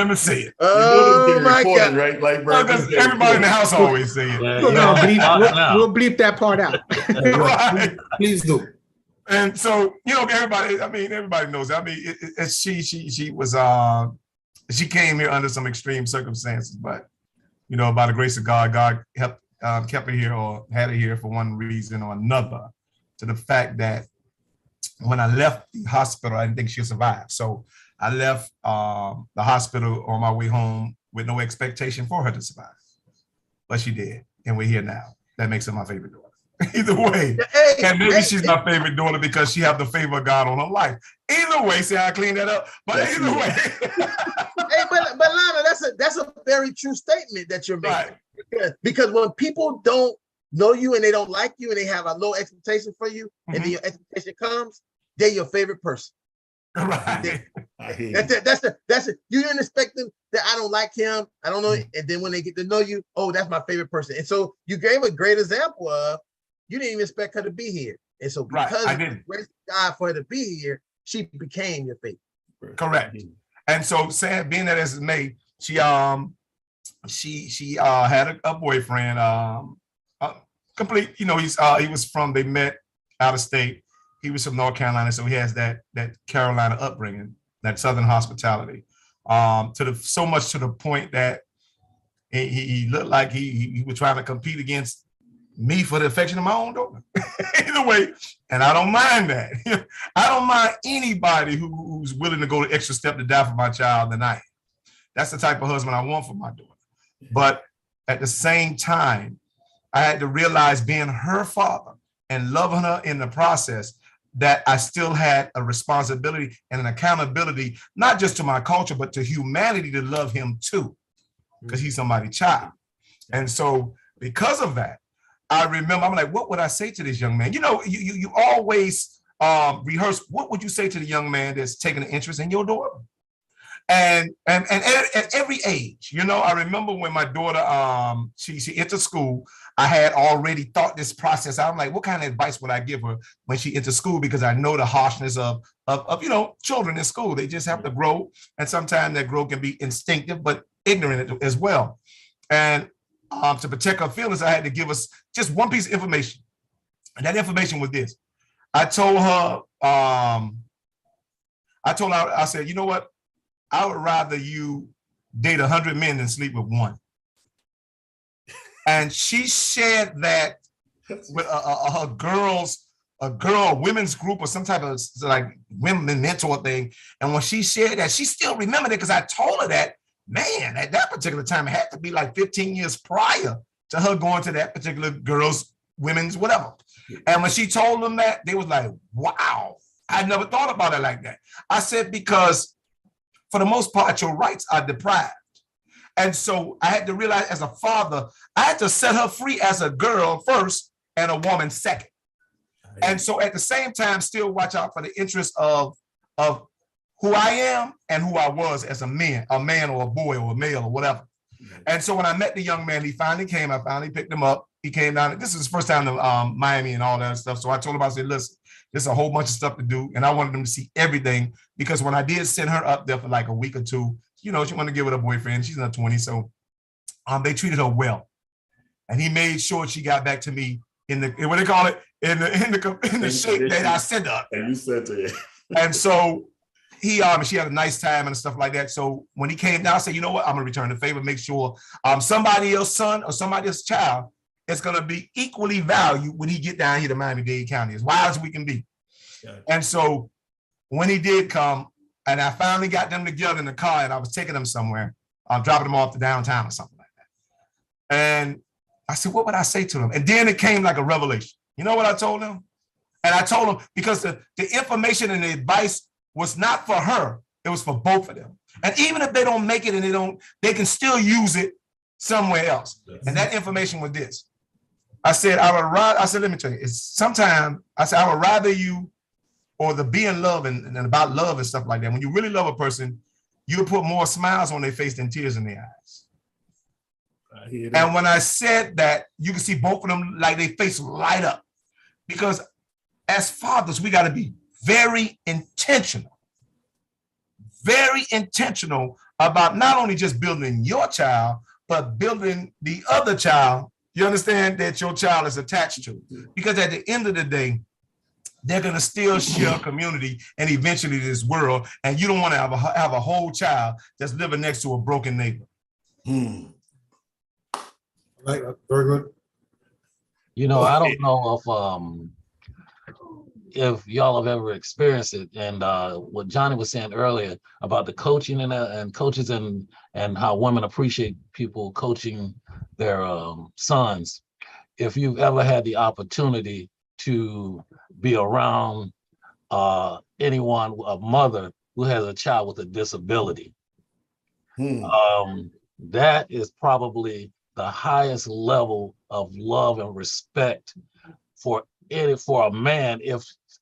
me say it. Oh my God! Right? Like, because everybody in the house always say it. We'll bleep that part out. Right. Please do. And so, you know, everybody knows that. I mean, she was she came here under some extreme circumstances, but you know, by the grace of God, God helped kept her here or had her here for one reason or another. To the fact that when I left the hospital, I didn't think she'd survive. So I left the hospital on my way home with no expectation for her to survive. But she did, and we're here now. That makes her my favorite daughter. Either way, and maybe she's my favorite daughter because she have the favor of God on her life. Either way, see how I clean that up? But either way. Hey, but Lana, that's a very true statement that you're making. Right. Because when people don't know you and they don't like you and they have a low expectation for you, and then your expectation comes, they're your favorite person. Right. That's it. You didn't expect them that I don't like him. I don't know. And then when they get to know you, oh, that's my favorite person. And so you gave a great example of you didn't even expect her to be here. And so because of the grace of God for her to be here, she became your favorite. Correct. And so being that as it's made, she had a boyfriend, complete, you know, they met out of state. He was from North Carolina, so he has that Carolina upbringing, that Southern hospitality. So much to the point that he looked like he was trying to compete against me for the affection of my own daughter. Either way, and I don't mind that. I don't mind anybody who's willing to go the extra step to die for my child than I am. That's the type of husband I want for my daughter. But at the same time, I had to realize being her father and loving her in the process, that I still had a responsibility and an accountability, not just to my culture, but to humanity to love him too, because he's somebody's child. And so because of that, I remember, I'm like, what would I say to this young man? You know, you always rehearse, what would you say to the young man that's taking an interest in your daughter? And at every age, you know, I remember when my daughter, she entered school, I had already thought this process. I'm like, what kind of advice would I give her when she entered school? Because I know the harshness of you know, children in school. They just have to grow. And sometimes that growth can be instinctive, but ignorant as well. And to protect her feelings, I had to give us just one piece of information. And that information was this. I told her, I said, you know what? I would rather you date 100 men than sleep with one. And she shared that with a women's group or some type of like women mentor thing. And when she shared that, she still remembered it because I told her that, man, at that particular time, it had to be like 15 years prior to her going to that particular girl's, women's, whatever. And when she told them that, they was like, wow, I never thought about it like that. I said, because for the most part, your rights are deprived. And so I had to realize as a father, I had to set her free as a girl first and a woman second. And so at the same time, still watch out for the interest of who I am and who I was as a man or a boy or a male or whatever. And so when I met the young man, he finally came, I finally picked him up. He came down, this is his first time to Miami and all that stuff. So I told him, I said, listen, there's a whole bunch of stuff to do. And I wanted him to see everything because when I did send her up there for like a week or two, you know, she wanted to get with her boyfriend. She's in her 20s. So they treated her well. and he made sure she got back to me in the, what they call it, in the shape that I sent her. And you said to her. And so she had a nice time and stuff like that. So when he came down, I said, you know what, I'm gonna return the favor, make sure somebody else's son or somebody else's child is gonna be equally valued when he get down here to Miami-Dade County, as wild as we can be. Yeah. And so when he did come, and I finally got them together in the car, and I was taking them somewhere, dropping them off to downtown or something like that. And I said, what would I say to them? And then it came like a revelation. You know what I told them? And I told them, because the information and the advice was not for her, it was for both of them. And even if they don't make it and they can still use it somewhere else. Yes. And that information was this. I said, let me tell you, sometimes I would rather you, or the be in love and about love and stuff like that. When you really love a person, you put more smiles on their face than tears in their eyes. And when I said that, you can see both of them like their face light up. Because as fathers, we got to be very intentional about not only just building your child, but building the other child, you understand, that your child is attached to. Because at the end of the day, they're going to still share a community and eventually this world. And you don't want to have a whole child that's living next to a broken neighbor. Like that. Very good. You know, I don't know if y'all have ever experienced it, and what Johnny was saying earlier about the coaching and coaches and how women appreciate people coaching their sons. If you've ever had the opportunity to be around a mother who has a child with a disability, that is probably the highest level of love and respect for a man.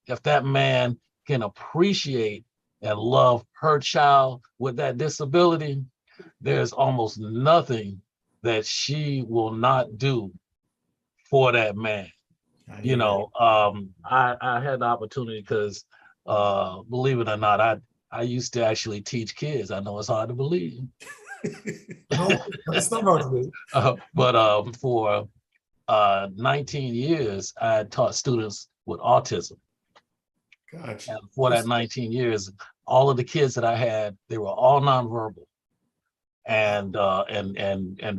If that man can appreciate and love her child with that disability, there's almost nothing that she will not do for that man. You know, I had the opportunity because, believe it or not, I used to actually teach kids. I know it's hard to believe. No, it's not hard to believe. But for 19 years, I taught students with autism. Gotcha. And for that 19 years, all of the kids that I had, they were all nonverbal and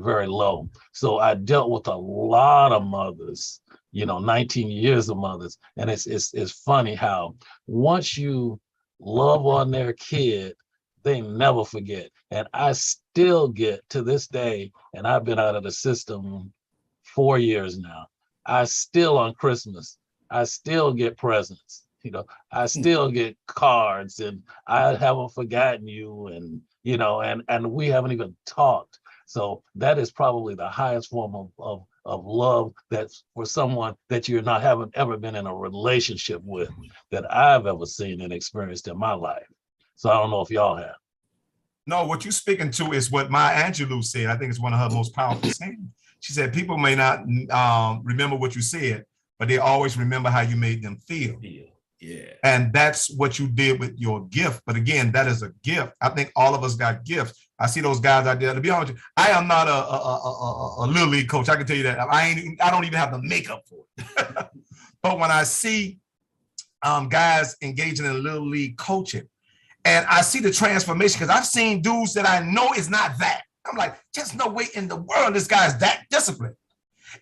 very low. So I dealt with a lot of mothers, 19 years of mothers. And it's funny how once you love on their kid, they never forget. And I still get to this day, and I've been out of the system 4 years now. I still on Christmas, I still get presents. I still get cards, and I haven't forgotten you, and we haven't even talked. So that is probably the highest form of love that's for someone that haven't ever been in a relationship with, that I've ever seen and experienced in my life. So I don't know if y'all have. No, what you're speaking to is what Maya Angelou said. I think it's one of her most powerful sayings. She said, people may not remember what you said, but they always remember how you made them feel. Yeah. And that's what you did with your gift. But again, that is a gift. I think all of us got gifts. I see those guys out there. To be honest with you, I am not a little league coach. I can tell you that. I don't even have the makeup for it. But when I see guys engaging in little league coaching, and I see the transformation, because I've seen dudes that I know is not that. I'm like, just no way in the world this guy's that disciplined.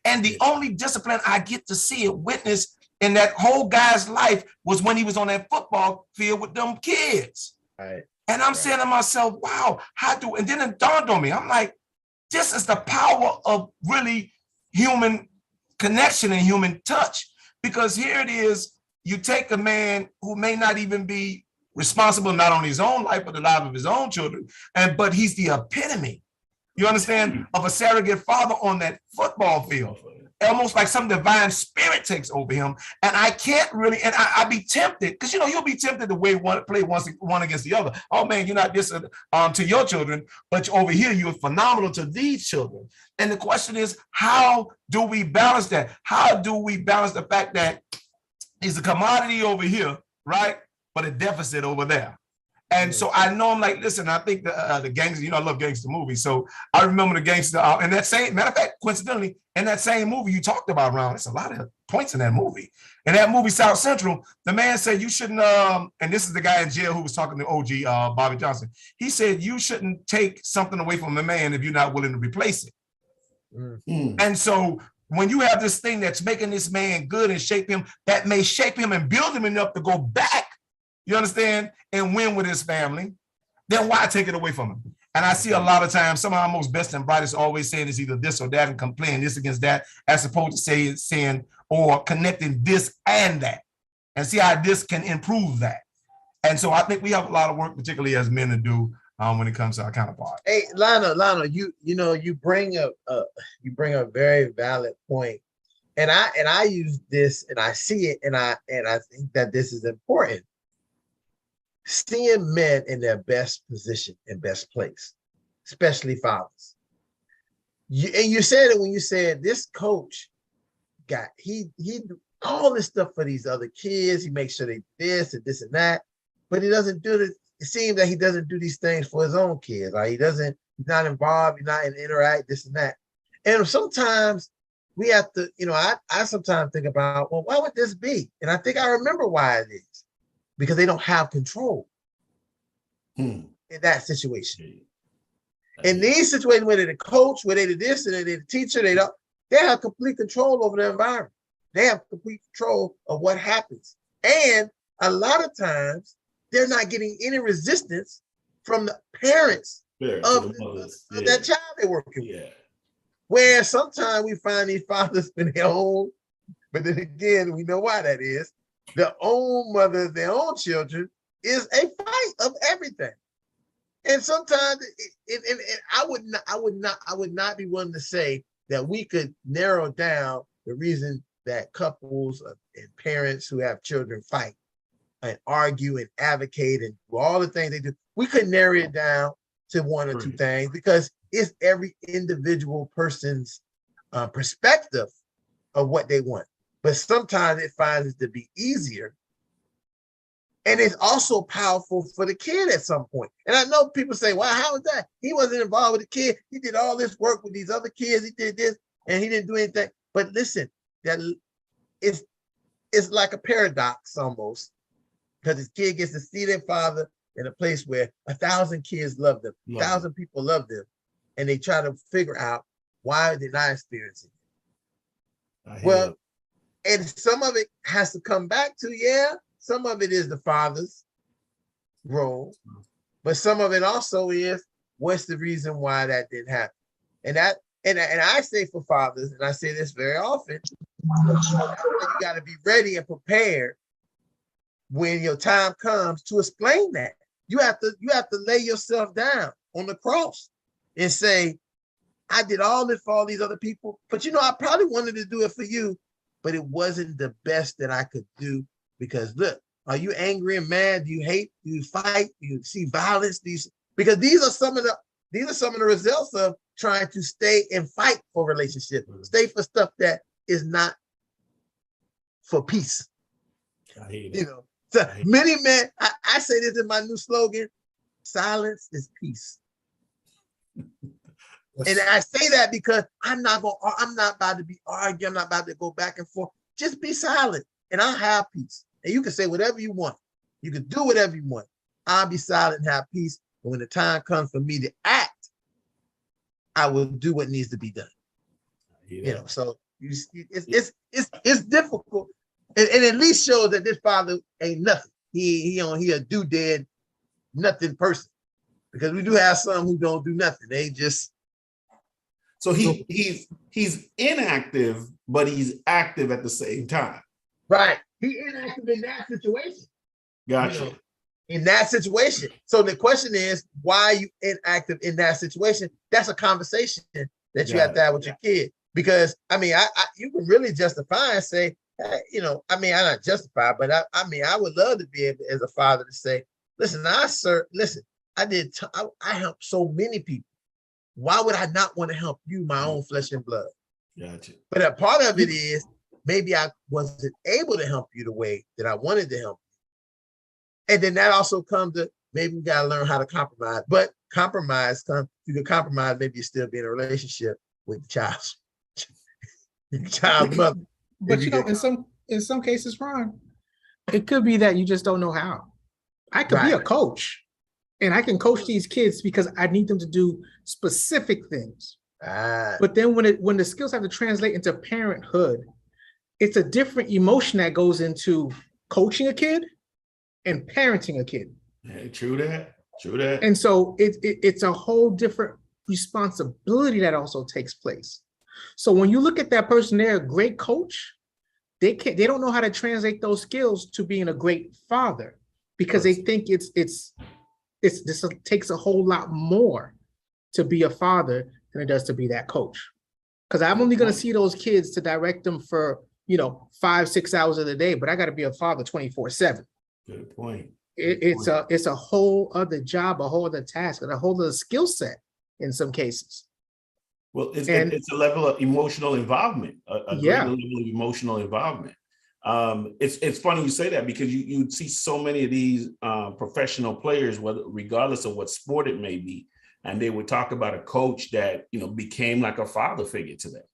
And the only discipline I get to see and witness in that whole guy's life was when he was on that football field with them kids. Right. And I'm saying to myself, wow, and then it dawned on me. I'm like, this is the power of really human connection and human touch. Because here it is, you take a man who may not even be responsible not only his own life, but the life of his own children. But he's the epitome, you understand, of a surrogate father on that football field. Almost like some divine spirit takes over him. And I can't really, and I be tempted, because you'll be tempted to play one against the other. Oh man, you're not this to your children, but over here you're phenomenal to these children. And the question is, how do we balance that? How do we balance the fact that he's a commodity over here, right? But a deficit over there? And so I know I'm like, listen, I think the gangster, you know, I love gangster movies. So I remember the gangster, and that same, matter of fact, coincidentally, in that same movie you talked about, Ron, there's a lot of points in that movie. In that movie, South Central, the man said you shouldn't, and this is the guy in jail who was talking to OG, Bobby Johnson. He said you shouldn't take something away from a man if you're not willing to replace it. And so when you have this thing that's making this man good and shape him, that may shape him and build him enough to go back, you understand, and win with his family, then why take it away from him? And I see a lot of times, some of our most best and brightest always saying it's either this or that and complaining this against that, as opposed to saying or connecting this and that, and see how this can improve that. And so I think we have a lot of work, particularly as men, to do when it comes to our counterpart. Hey, Lionel, you bring up a very valid point, and I use this and I see it, and I think that this is important. Seeing men in their best position and best place, especially fathers. You said it when you said this coach he do all this stuff for these other kids. He makes sure they this and this and that, but he doesn't do this. It seems that he doesn't do these things for his own kids. Like he's not involved, he's not in interact, this and that. And sometimes we have to, I sometimes think about, well, why would this be? And I think I remember why it is. Because they don't have control in that situation. In these situations, where they're the coach, where they're the this and they're the teacher, they have complete control over the environment. They have complete control of what happens. And a lot of times, they're not getting any resistance from the parents of that child they're working with. Where sometimes we find these fathers in their own, but then again, we know why that is. Their own mothers, their own children is a fight of everything. And sometimes I would not be willing to say that we could narrow down the reason that couples and parents who have children fight and argue and advocate and do all the things they do. We could narrow it down to one or two things because it's every individual person's perspective of what they want. But sometimes it finds it to be easier. And it's also powerful for the kid at some point. And I know people say, well, how is that? He wasn't involved with the kid. He did all this work with these other kids. He did this and he didn't do anything. But listen, that it's like a paradox almost, because this kid gets to see their father in a place where 1,000 kids love them, 1,000 people love them, and they try to figure out why they're not experiencing it. Well, and some of it has to come back to, some of it is the father's role, but some of it also is what's the reason why that didn't happen. And I say for fathers, and I say this very often, you got to be ready and prepared when your time comes to explain that. You have to lay yourself down on the cross and say, I did all this for all these other people, but I probably wanted to do it for you, but it wasn't the best that I could do because look, are you angry and mad? Do you hate? Do you fight? Do you see violence? Because these are some of the results of trying to stay and fight for relationships, stay for stuff that is not for peace. I hate it. So many men, I say this in my new slogan, silence is peace. And I say that because I'm not about to be arguing. I'm not about to go back and forth. Just be silent and I'll have peace. And you can say whatever you want. You can do whatever you want. I'll be silent and have peace. And when the time comes for me to act, I will do what needs to be done. So it's difficult. And at least shows that this father ain't nothing. He a do dead nothing person. Because we do have some who don't do nothing. They just so he's inactive, but he's active at the same time. Right. He inactive in that situation. Gotcha. In that situation. So the question is, why are you inactive in that situation? That's a conversation that you have to have with your kid. Because you can really justify and say, I'm not justified, but I would love to be able, as a father, to say, listen, I helped so many people. Why would I not want to help you, my own flesh and blood? Gotcha. But a part of it is maybe I wasn't able to help you the way that I wanted to help you. And then that also comes to maybe we gotta learn how to compromise. But compromise, you can compromise, maybe you still be in a relationship with the child's mother. But you know, in some cases, Ron, it could be that you just don't know how. I could be a coach, and I can coach these kids because I need them to do specific things. But then when the skills have to translate into parenthood, it's a different emotion that goes into coaching a kid and parenting a kid. Yeah, true that. True that. And so it's a whole different responsibility that also takes place. So when you look at that person, they're a great coach. They don't know how to translate those skills to being a great father because they think this takes a whole lot more to be a father than it does to be that coach. Because I'm only going to see those kids to direct them for 5-6 hours of the day, but I got to be a father 24/7. Good point. It's a whole other job, a whole other task, and a whole other skill set in some cases. Well, it's a level of emotional involvement, a greater level of emotional involvement. It's funny you say that because you see so many of these professional players, regardless of what sport it may be, and they would talk about a coach that became like a father figure to them,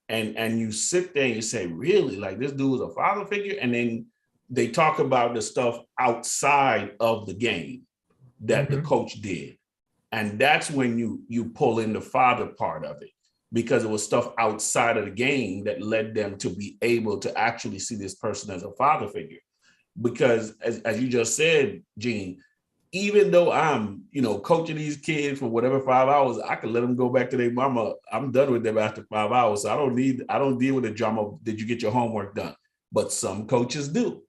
and you sit there and you say, really, like this dude was a father figure, and then they talk about the stuff outside of the game that the coach did. And that's when you pull in the father part of it, because it was stuff outside of the game that led them to be able to actually see this person as a father figure. Because as you just said, Gene, even though I'm, coaching these kids for whatever 5 hours, I can let them go back to their mama. I'm done with them after 5 hours. So I don't deal with the drama. Did you get your homework done? But some coaches do.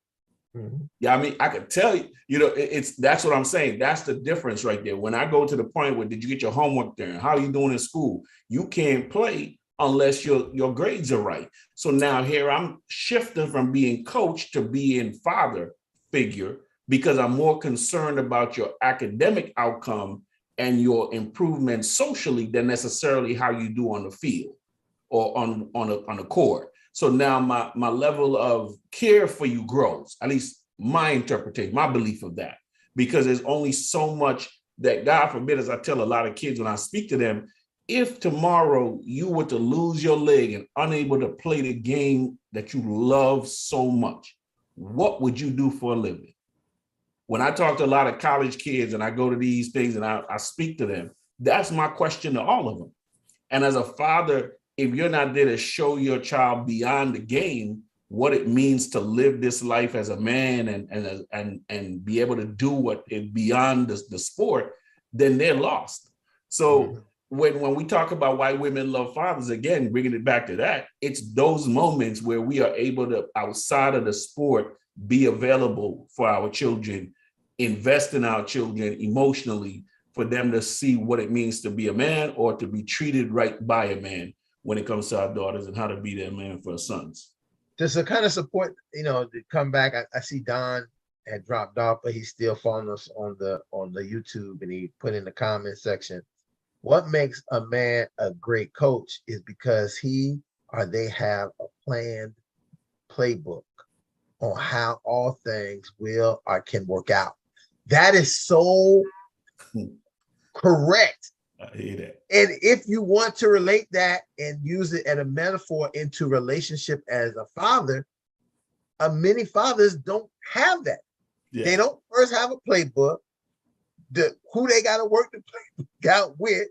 Yeah, I mean, I could tell you, that's what I'm saying. That's the difference right there. When I go to the point where did you get your homework done? How are you doing in school? You can't play unless your grades are right. So now here I'm shifting from being coach to being father figure because I'm more concerned about your academic outcome and your improvement socially than necessarily how you do on the field or on a court. So now my level of care for you grows, at least my interpretation, my belief of that, because there's only so much that, God forbid, as I tell a lot of kids when I speak to them, if tomorrow you were to lose your leg and unable to play the game that you love so much, what would you do for a living? When I talk to a lot of college kids and I go to these things and I speak to them, that's my question to all of them. And as a father, if you're not there to show your child beyond the game what it means to live this life as a man and be able to do what is beyond the sport, then they're lost. So when we talk about why women love fathers, again, bringing it back to that, it's those moments where we are able to, outside of the sport, be available for our children, invest in our children emotionally, for them to see what it means to be a man or to be treated right by a man when it comes to our daughters and how to be their man for our sons. Just to kind of support, to come back. I see Don had dropped off, but he's still following us on the YouTube, and he put in the comment section, what makes a man a great coach is because he or they have a planned playbook on how all things will or can work out. That is so correct. I hear that. And if you want to relate that and use it as a metaphor into relationship as a father, many fathers don't have that. Yeah. They don't first have a playbook. Who they got to work the playbook out with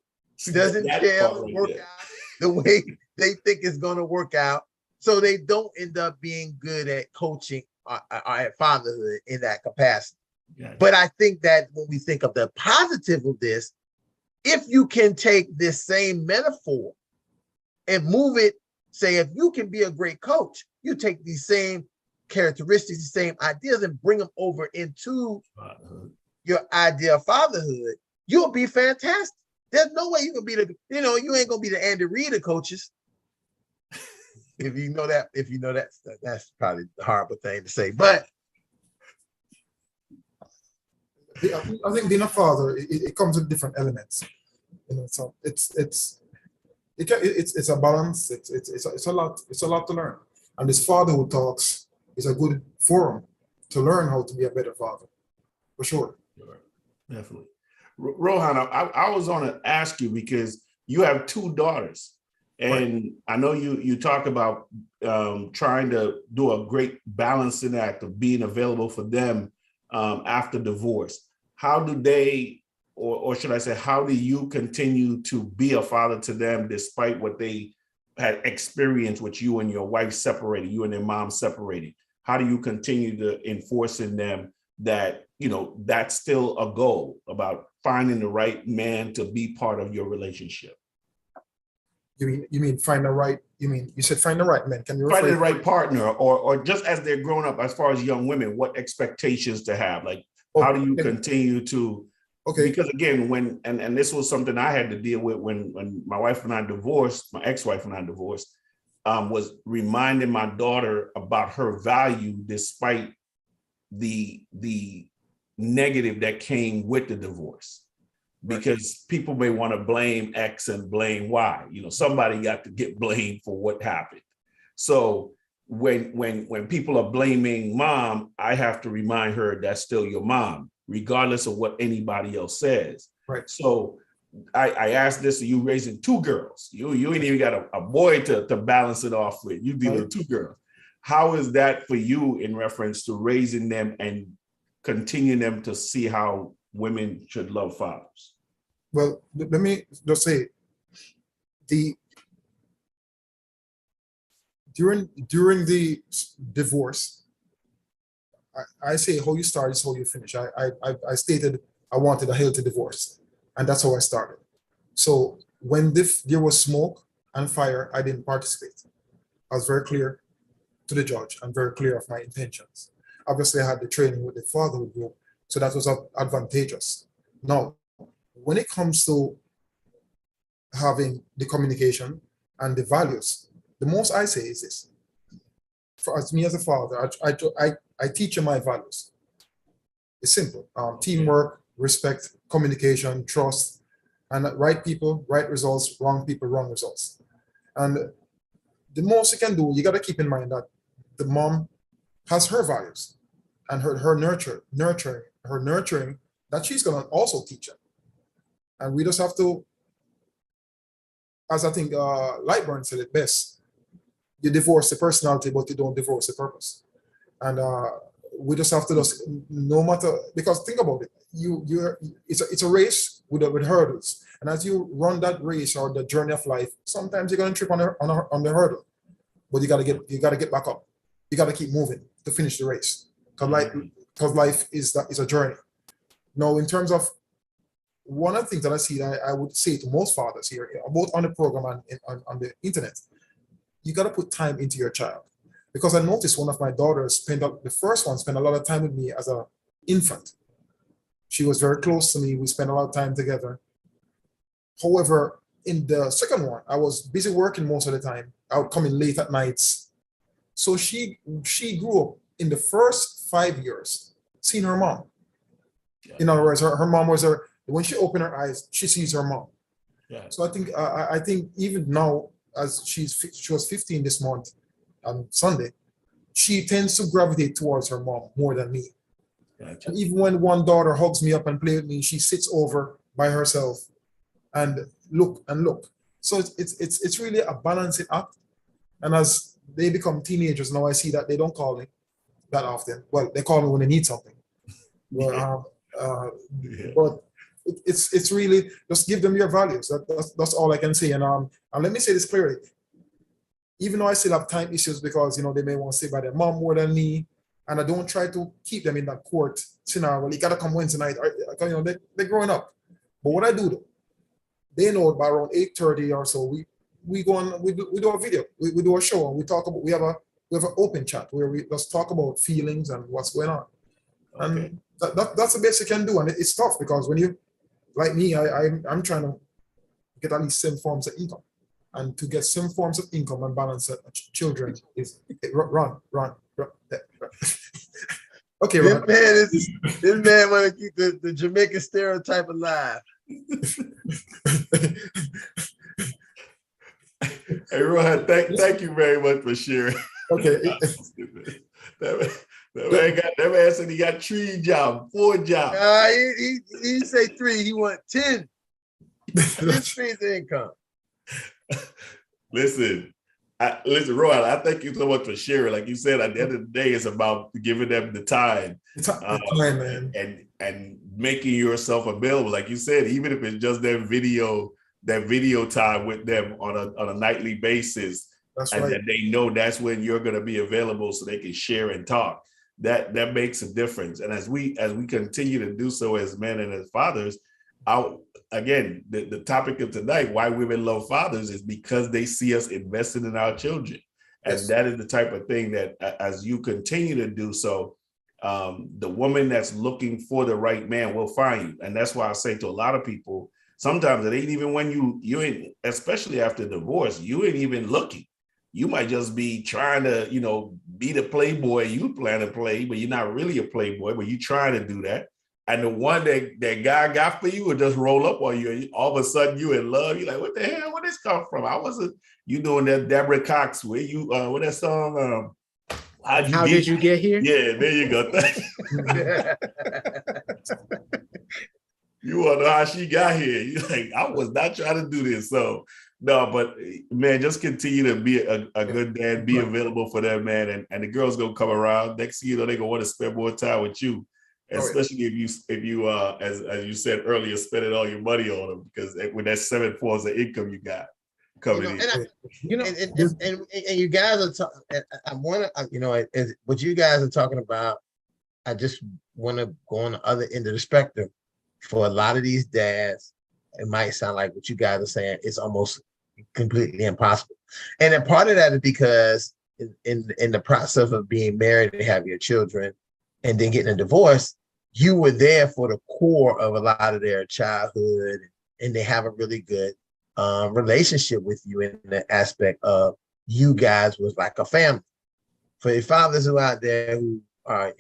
doesn't work out the way they think it's going to work out. So they don't end up being good at coaching or at fatherhood in that capacity. Yeah. But I think that when we think of the positive of this, if you can take this same metaphor and move it, say, if you can be a great coach, you take these same characteristics, the same ideas, and bring them over into your idea of fatherhood, you'll be fantastic. There's no way you can be you ain't gonna be the Andy Reid of coaches. If you know that, that's probably a horrible thing to say, but I think being a father, it comes with different elements. So it's a balance. It's a lot to learn. And this Fatherhood Talks is a good forum to learn how to be a better father, for sure. Definitely. Rohan, I was going to ask you because you have 2 daughters, and I know you talk about trying to do a great balancing act of being available for them after divorce. How do they, or should I say, how do you continue to be a father to them despite what they had experienced with you and your wife separated, you and their mom separated? How do you continue to enforce in them that, you know, that's still a goal about finding the right man to be part of your relationship? You mean find the right, you said find the right man. Can you Find the right partner, or just as they're growing up, as far as young women, what expectations to have? Like, how do you continue to, because again, when, and this was something I had to deal with when my wife and I divorced, my ex-wife and I divorced, was reminding my daughter about her value despite the negative that came with the divorce. Because people may want to blame X and blame Y. You know, somebody got to get blamed for what happened. So when people are blaming mom, I have to remind her that's still your mom, regardless of what anybody else says. Right. So I asked this, you raising 2 girls. You ain't even got a boy to balance it off with. You deal with 2 girls. How is that for you in reference to raising them and continuing them to see how women should love fathers? Well, let me just say, during the divorce, I say how you start is how you finish. I stated I wanted a healthy divorce, and that's how I started. So when there was smoke and fire, I didn't participate. I was very clear to the judge and very clear of my intentions. Obviously, I had the training with the fatherhood group, so that was advantageous. Now, when it comes to having the communication and the values, the most I say is this. For as me as a father, I teach you my values. It's simple. Teamwork, respect, communication, trust, and right people, right results, wrong people, wrong results. And the most you can do, you got to keep in mind that the mom has her values and her nurturing that she's going to also teach them. And we just have to, as I think Lightburn said it best, you divorce the personality, but you don't divorce the purpose. And we just have to just, no matter, because think about it, it's a race with hurdles. And as you run that race or the journey of life, sometimes you're going to trip on the hurdle, but you got to get back up. You got to keep moving to finish the race, because life is a journey. Now, in terms of one of the things that I see that I would say to most fathers here, both on the program and on the internet, you got to put time into your child. Because I noticed one of my daughters spent a lot of time with me as an infant. She was very close to me. We spent a lot of time together. However, in the second one, I was busy working most of the time. I would come in late at nights. So she grew up in the first 5 years seeing her mom. In other words, her mom was when she opened her eyes, she sees her mom. Yeah. So I think even now, as she was 15 this month on Sunday, she tends to gravitate towards her mom more than me. Gotcha. And even when one daughter hugs me up and plays with me, she sits over by herself and look. So it's really a balancing act. And as they become teenagers now, I see that they don't call me that often. Well, they call me when they need something. Well, but it's really just give them your values. That's all I can say. And let me say this clearly. Even though I still have time issues because they may want to stay by their mom more than me, and I don't try to keep them in that court scenario. Well, you gotta come Wednesday night. They're growing up. But what I do though, they know by around 8:30 or so, we go on. We do a video. We do a show and we talk about. We have an open chat where we just talk about feelings and what's going on. Okay. And that's the best you can do. And it's tough because when you, like me, I'm trying to get at least some forms of income. And to get some forms of income and balance children is run. Okay, This Ron. man want to keep the Jamaican stereotype alive. Hey, Rohan, thank you very much for sharing. Okay. That man said he got 3 jobs, 4 jobs. He say 3. He want 10. 10 streams of income. Listen, Roy, I thank you so much for sharing. Like you said, at the end of the day, it's about giving them the time, man. and making yourself available. Like you said, even if it's just that video time with them on a nightly basis. That's and right. that they know that's when you're going to be available so they can share and talk. That makes a difference. And as we continue to do so as men and as fathers, again, the topic of tonight, why women love fathers, is because they see us investing in our children. And Yes. that is the type of thing that as you continue to do so, the woman that's looking for the right man will find you. And that's why I say to a lot of people, sometimes it ain't even when you ain't, especially after divorce, you ain't even looking. You might just be trying to, be the playboy you plan to play, but you're not really a playboy, but you trying to do that. And the one that God got for you will just roll up on you. And all of a sudden you in love. You're like, what the hell? Where this come from? I wasn't, you doing that Deborah Cox, where you, what that song? How did you get here? Yeah, there you go. You want to know how she got here. You're like, I was not trying to do this. So, no, but man, just continue to be a good dad, be available for that man. And the girl's going to come around. Next thing you know, they're going to want to spend more time with you. Especially if you as you said earlier, spending all your money on them, because with that 7 forms of income you got coming in. And you guys are talking. I want to, what you guys are talking about. I just want to go on the other end of the spectrum. For a lot of these dads, it might sound like what you guys are saying is almost completely impossible. And then part of that is because in the process of being married and have your children and then getting a divorce, you were there for the core of a lot of their childhood, and they have a really good relationship with you in the aspect of you guys was like a family. For the fathers who are out there who are,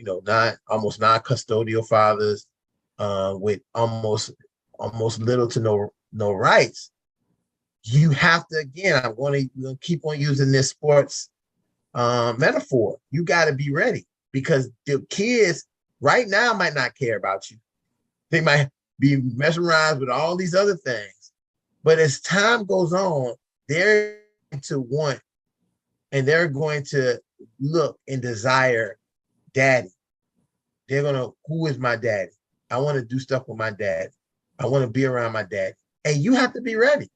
almost non-custodial fathers, with almost little to no rights, you have to, again, I'm going to keep on using this sports metaphor. You got to be ready, because the kids right now might not care about you. They might be mesmerized with all these other things, but as time goes on, they're going to want, and they're going to look and desire daddy. They're going to, who is my daddy? I want to do stuff with my dad. I want to be around my dad. And you have to be ready.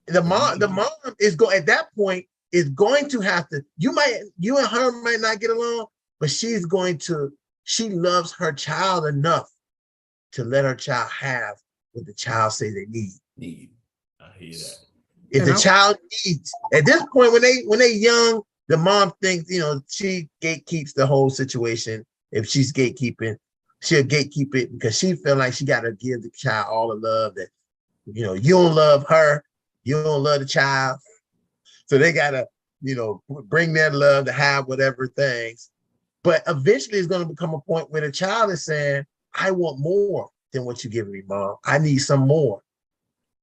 The mom is going, at that point, is going to have to, you and her might not get along, but she loves her child enough to let her child have what the child say they need. I hear that. If the child needs, at this point, when they young, the mom thinks, she gatekeeps the whole situation. If she's gatekeeping, she'll gatekeep it because she feel like she got to give the child all the love that, you don't love her, you don't love the child. So they got to, bring their love to have whatever things. But eventually it's going to become a point where the child is saying, I want more than what you give me, mom. I need some more.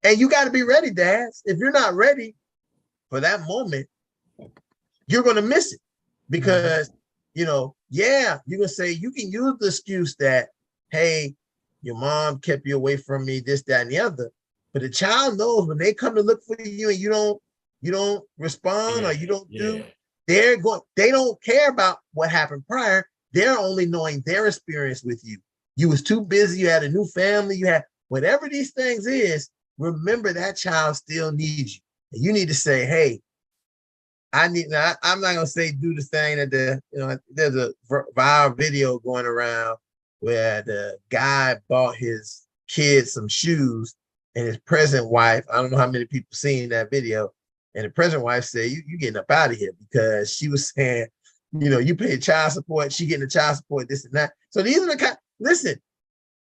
And you got to be ready, dads. If you're not ready for that moment, you're going to miss it because, yeah, you can say, you can use the excuse that, hey, your mom kept you away from me, this, that, and the other. But the child knows when they come to look for you and you don't respond or you don't do, they don't care about what happened prior. They're only knowing their experience with you. You was too busy, you had a new family, you had whatever these things is, remember that child still needs you. And you need to say, hey, I'm not gonna say do the thing that there's a viral video going around where the guy bought his kid some shoes and his present wife, I don't know how many people seen that video, and the present wife said, you getting up out of here, because she was saying, you pay child support, she getting the child support, this and that. So these are the listen,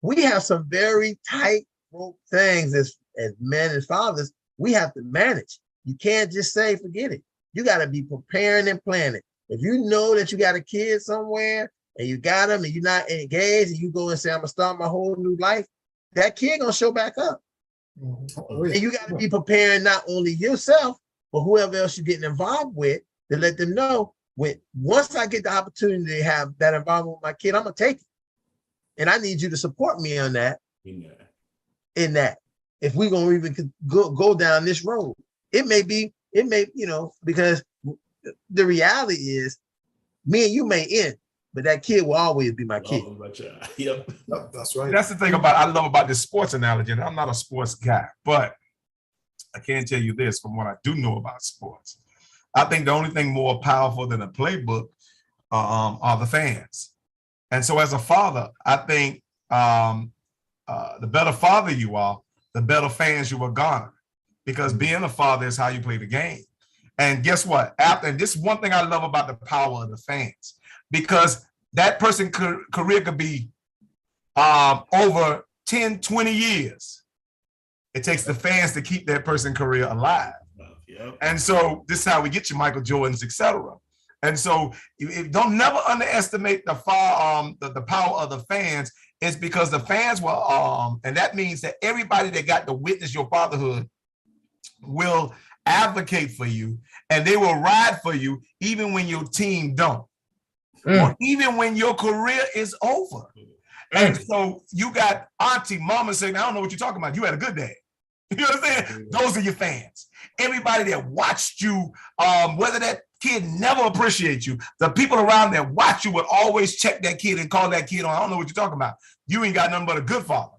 we have some very tight rope things as men and fathers we have to manage. You can't just say, forget it. You got to be preparing and planning. If you know that you got a kid somewhere and you got them and you're not engaged and you go and say, I'm going to start my whole new life, that kid going to show back up. And you got to be preparing not only yourself, but whoever else you're getting involved with to let them know once I get the opportunity to have that involvement with my kid, I'm gonna take it. And I need you to support me on that. In that, if we're gonna even go down this road, it may, because the reality is me and you may end, but that kid will always be my kid. Yep. That's right. That's the thing I love about this sports analogy. And I'm not a sports guy, but I can tell you this from what I do know about sports. I think the only thing more powerful than a playbook are the fans. And so as a father, I think the better father you are, the better fans you will garner, because being a father is how you play the game. And guess what? And this is one thing I love about the power of the fans, because that person's career could be over 10, 20 years. It takes the fans to keep that person's career alive. Yep. And so this is how we get you Michael Jordans, etc. And so don't never underestimate the power of the fans. It's because the fans will, and that means that everybody that got to witness your fatherhood will advocate for you, and they will ride for you even when your team don't, or even when your career is over. And so you got auntie, mama saying, I don't know what you're talking about. You had a good day. You know what I'm saying? Those are your fans. Everybody that watched you, whether that kid never appreciates you, the people around that watch you would always check that kid and call that kid on. I don't know what you're talking about. You ain't got nothing but a good father.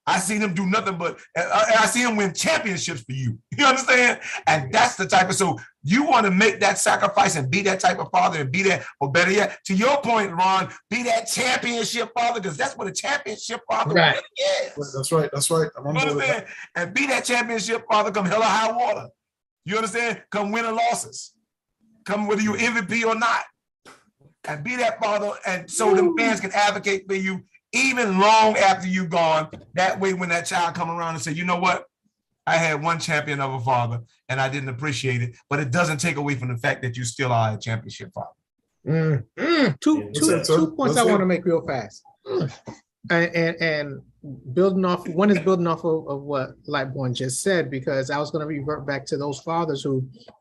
I seen him do nothing but, I see him win championships for you. You understand? And that's the type of, so you want to make that sacrifice and be that type of father and be that, or better yet, to your point, Ron, be that championship father, because that's what a championship father really is. That's right. That's right. You understand? And be that championship father come hell or high water. You understand? Come winning losses. Come whether you MVP or not. And be that father, and so the fans can advocate for you even long after you gone. That way, when that child come around and say, you know what? I had one champion of a father and I didn't appreciate it, but it doesn't take away from the fact that you still are a championship father. Two points I want to make real fast. And building off, one is building off of what Lightborn just said, because I was going to revert back to those fathers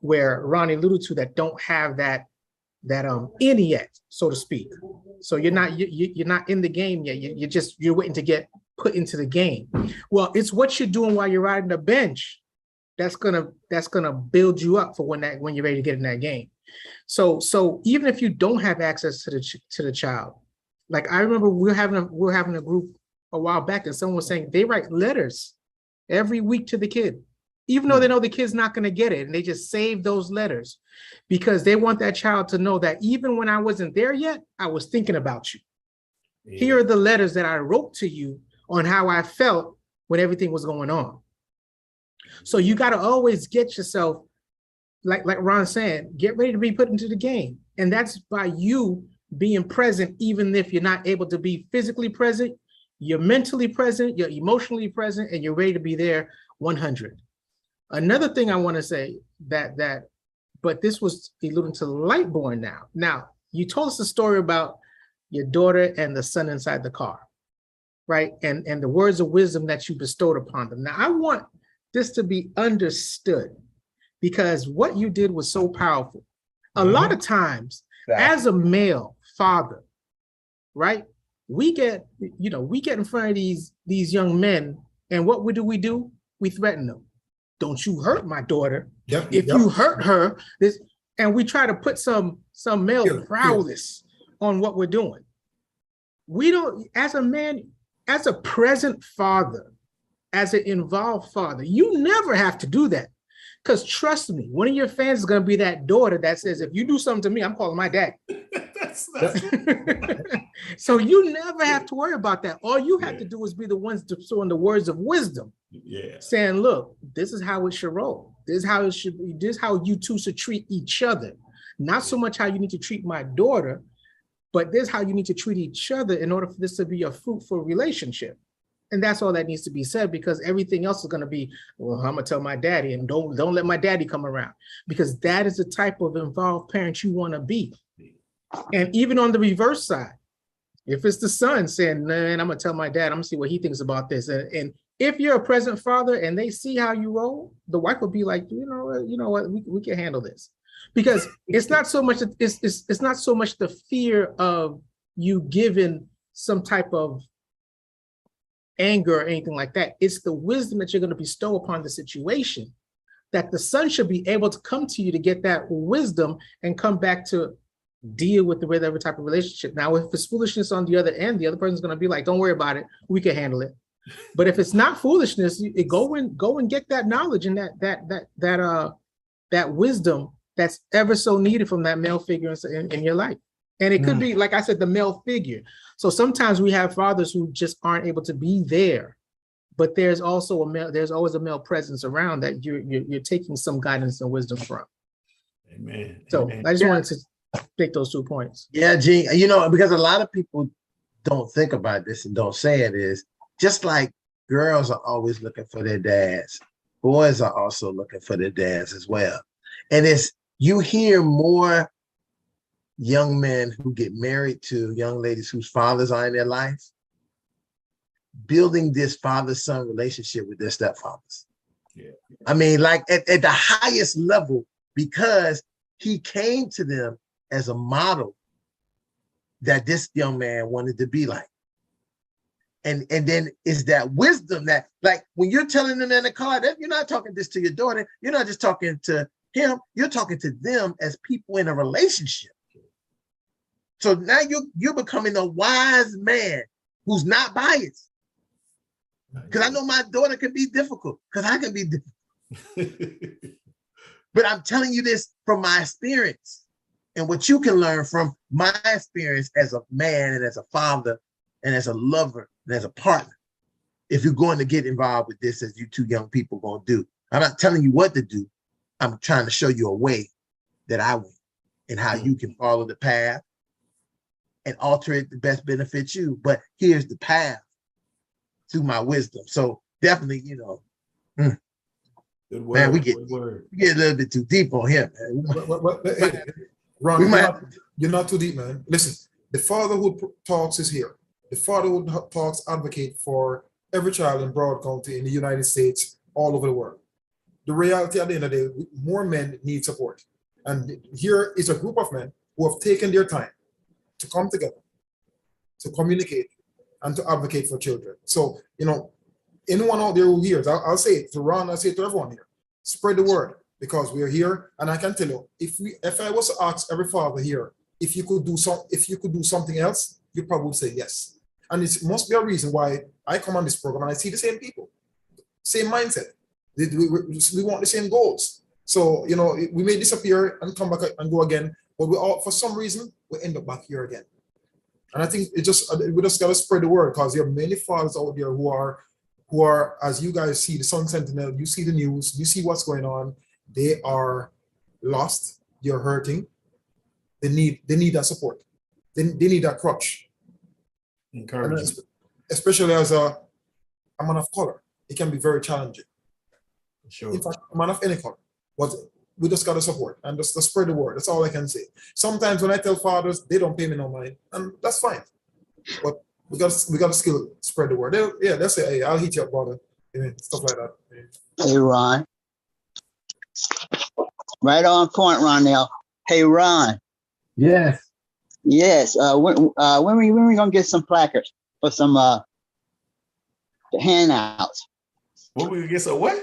where Ronnie alluded to, that don't have that in yet, so to speak. So you're not in the game yet. You're waiting to get put into the game. Well, it's what you're doing while you're riding the bench that's gonna build you up for when you're ready to get in that game. So even if you don't have access to the child, like I remember we were having a group a while back, and someone was saying they write letters every week to the kid, even though they know the kid's not going to get it, and they just save those letters because they want that child to know that even when I wasn't there yet, I was thinking about you. Yeah. Here are the letters that I wrote to you on how I felt when everything was going on. So you got to always get yourself, like Ron's saying, get ready to be put into the game. And that's by you being present, even if you're not able to be physically present, you're mentally present, you're emotionally present, and you're ready to be there 100. Another thing I want to say but this was alluding to Lightborn now. Now, you told us a story about your daughter and the son inside the car, right? And the words of wisdom that you bestowed upon them. Now, I want this to be understood, because what you did was so powerful. A lot of times, as a male father, right? We get in front of these young men, and what do? We threaten them. Don't you hurt my daughter. If you hurt her, and we try to put some male prowess on what we're doing. We don't, as a man, as a present father, as an involved father, you never have to do that. Because trust me, one of your fans is going to be that daughter that says, if you do something to me, I'm calling my dad. So you never have to worry about that. All you have to do is be the ones showing the words of wisdom. Saying, look, this is how it should roll. This is how it should be. This is how you two should treat each other. Not so much how you need to treat my daughter, but this is how you need to treat each other in order for this to be a fruitful relationship. And that's all that needs to be said, because everything else is going to be, well, I'm going to tell my daddy, and don't let my daddy come around, because that is the type of involved parent you want to be. And even on the reverse side, if it's the son saying, man, I'm going to tell my dad, I'm going to see what he thinks about this. And if you're a present father and they see how you roll, the wife will be like, you know what, we can handle this. Because it's not so much, it's not so much the fear of you giving some type of anger or anything like that. It's the wisdom that you're going to bestow upon the situation, that the son should be able to come to you to get that wisdom and come back to deal with the whatever type of relationship. Now, if it's foolishness on the other end, the other person's going to be like, don't worry about it, we can handle it. But if it's not foolishness, you go and get that knowledge and that wisdom that's ever so needed from that male figure in your life. And it could be, like I said, the male figure. So sometimes we have fathers who just aren't able to be there, but there's also there's always a male presence around that you're taking some guidance and wisdom from. Amen. So Amen. I just wanted to make those 2 points. Yeah, Gene, because a lot of people don't think about this and don't say it, is just like girls are always looking for their dads, boys are also looking for their dads as well. And you hear more young men who get married to young ladies whose fathers are in their life, building this father-son relationship with their stepfathers. Yeah. I mean, like at the highest level, because he came to them as a model that this young man wanted to be like. And then is that wisdom that, like, when you're telling them in the car, that you're not talking this to your daughter, you're not just talking to him, you're talking to them as people in a relationship. So now you're becoming a wise man who's not biased. Because I know my daughter can be difficult, because I can be difficult. But I'm telling you this from my experience and what you can learn from my experience as a man and as a father and as a lover and as a partner. If you're going to get involved with this, as you two young people going to do, I'm not telling you what to do. I'm trying to show you a way that I went and how you can follow the path and alter it to best benefit you. But here's the path through my wisdom. So definitely, Good word, man, we get good word. a little bit too deep on him, man. Hey, Ron, you're not too deep, man. Listen, the Fatherhood Talks is here. The Fatherhood Talks advocate for every child in Broward County, in the United States, all over the world. The reality at the end of the day, more men need support. And here is a group of men who have taken their time to come together, to communicate, and to advocate for children. So, anyone out there who hears, I'll say it to Ron, I'll say it to everyone here, spread the word, because we're here. And I can tell you, if I was to ask every father here, if you could do something else, you probably would say yes. And it must be a reason why I come on this program and I see the same people, same mindset. We want the same goals. So, we may disappear and come back and go again, but for some reason, we end up back here again. And I think we just got to spread the word, because there are many fathers out there who are, as you guys see the Sun Sentinel, you see the news, you see what's going on. They are lost. They're hurting. They need that support. They need that crutch. Encouragement. Especially as a man of color, it can be very challenging. Sure. In fact, a man of any color. But we just got to support and just spread the word. That's all I can say. Sometimes when I tell fathers, they don't pay me no money, and that's fine. But we got to still spread the word. They'll say, hey, I'll hit you up, brother. Stuff like that. Hey, Ron. Right on point, Ronell. Hey, Ron. Yes. Yes. When we gonna get some placards for some handouts? When we get some what?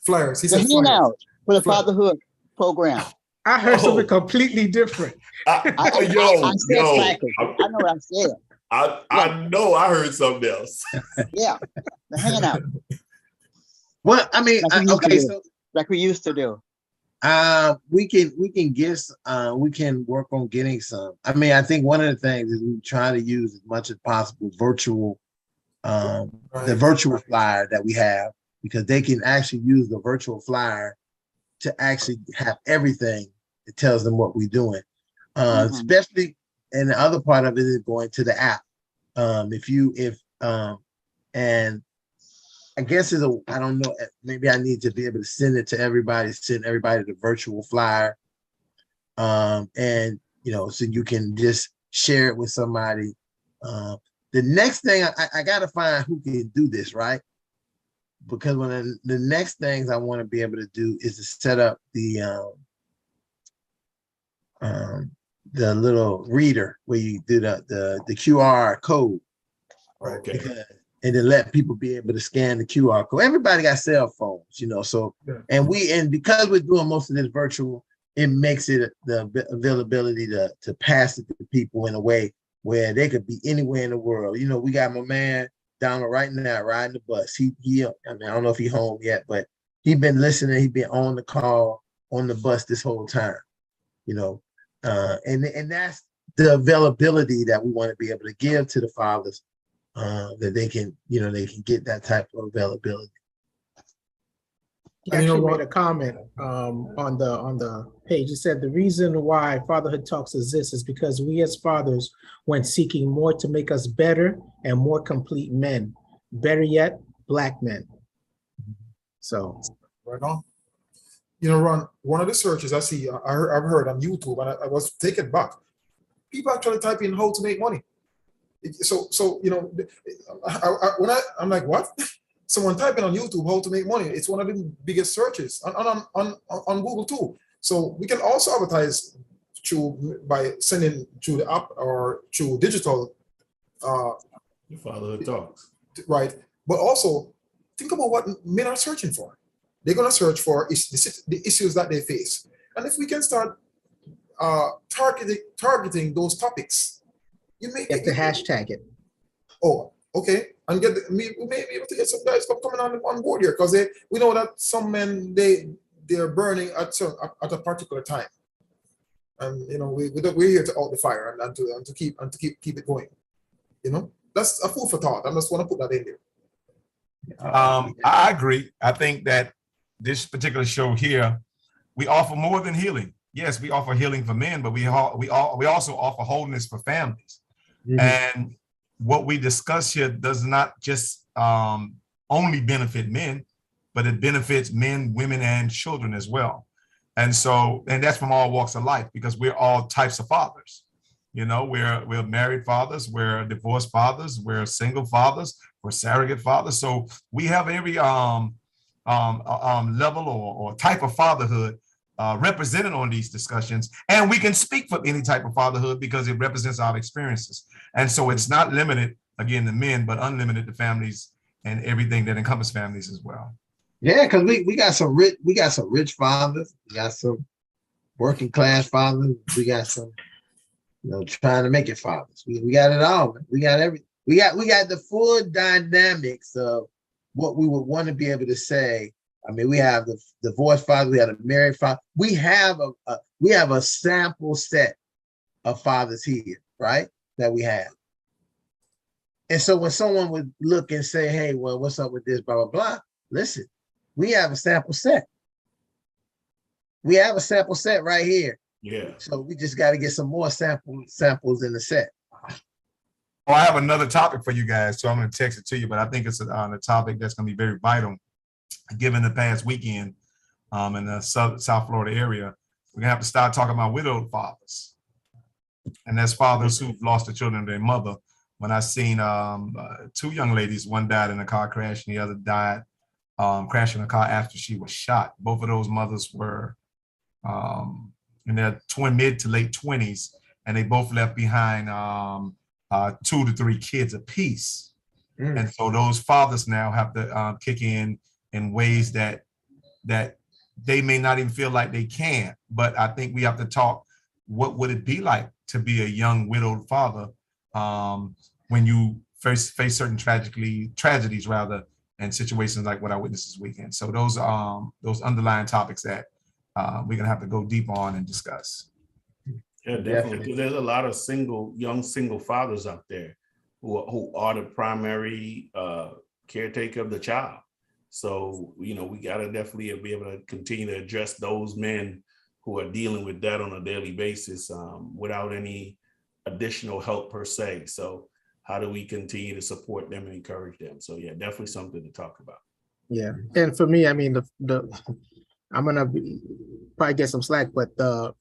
Flyers. He The said handouts flyers. for the fatherhood program. I heard something completely different. I said placards. I know what I said. I know I heard something else. Yeah, the handout. Well, I mean, like we used to do. We can work on getting some. I mean, I think one of the things is we try to use as much as possible virtual, the virtual flyer that we have, because they can actually use the virtual flyer to actually have everything that tells them what we're doing. Especially, and the other part of it is going to the app. And I guess I don't know, maybe I need to be able to send it to everybody, send everybody the virtual flyer. And, so you can just share it with somebody. The next thing, I got to find who can do this, right? because one of the next things I want to be able to do is to set up the little reader where you do the QR code. Okay. Because, and then let people be able to scan the QR code. Everybody got cell phones, you know. So and because we're doing most of this virtual, it makes it the availability to pass it to people in a way where they could be anywhere in the world. You know, we got my man Donald right now riding the bus. He I mean, I don't know if he's home yet, but he's been listening. He's been on the call on the bus this whole time, you know. And that's the availability that we want to be able to give to the fathers, that they can get that type of availability. He actually made a comment on the page. He said the reason why Fatherhood Talks exists is because we as fathers went seeking more to make us better and more complete men. Better yet, Black men. So right on. You know, Ron, one of the searches I've heard on YouTube, and I was taken back. People actually type in how to make money. So you know, I'm like, what? Someone typing on YouTube how to make money. It's one of the biggest searches on Google too. So we can also advertise by sending through the app or through digital. Fatherhood Talks. Right, but also think about what men are searching for. They're going to search for the issues that they face, and if we can start targeting those topics, you may have to hashtag it. Oh, okay, and we may be able to get some guys coming on board here, because we know that some men they're burning at a particular time, and you know we're here to out the fire and to keep it going. You know, that's a food for thought. I just want to put that in there. I agree. I think that this particular show here, we offer more than healing. Yes, we offer healing for men, but we also offer wholeness for families. Mm-hmm. And what we discuss here does not just only benefit men, but it benefits men, women, and children as well. And that's from all walks of life, because we're all types of fathers. You know, we're married fathers, we're divorced fathers, we're single fathers, we're surrogate fathers. So we have every level or type of fatherhood represented on these discussions, and we can speak for any type of fatherhood because it represents our experiences. And so it's not limited again to men, but unlimited to families and everything that encompasses families as well. Yeah, because we got some rich fathers, we got some working class fathers, we got some trying to make it fathers. We got it all. Man. We got the full dynamics of what we would want to be able to say. I mean, we have the divorced father, we have a married father. We have a sample set of fathers here, right? That we have. And so when someone would look and say, hey, well, what's up with this, blah, blah, blah. Listen, we have a sample set. We have a sample set right here. Yeah. So we just got to get some more samples in the set. Oh, I have another topic for you guys, so I'm going to text it to you, but I think it's a topic that's going to be very vital, given the past weekend in the South Florida area. We're going to have to start talking about widowed fathers. And that's fathers who've lost the children of their mother. When I seen two young ladies, one died in a car crash and the other died crashing a car after she was shot. Both of those mothers were in their mid to late 20s, and they both left behind 2 to 3 kids apiece. And so those fathers now have to kick in ways that they may not even feel like they can. But I think we have to talk, what would it be like to be a young widowed father when you first face certain tragedies rather, and situations like what I witnessed this weekend. So those underlying topics that we're gonna have to go deep on and discuss. Yeah, definitely. There's a lot of young single fathers out there who are the primary caretaker of the child. So, we gotta definitely be able to continue to address those men who are dealing with that on a daily basis without any additional help per se. So how do we continue to support them and encourage them? So yeah, definitely something to talk about. Yeah, and for me, I mean, I'm gonna probably get some slack, but the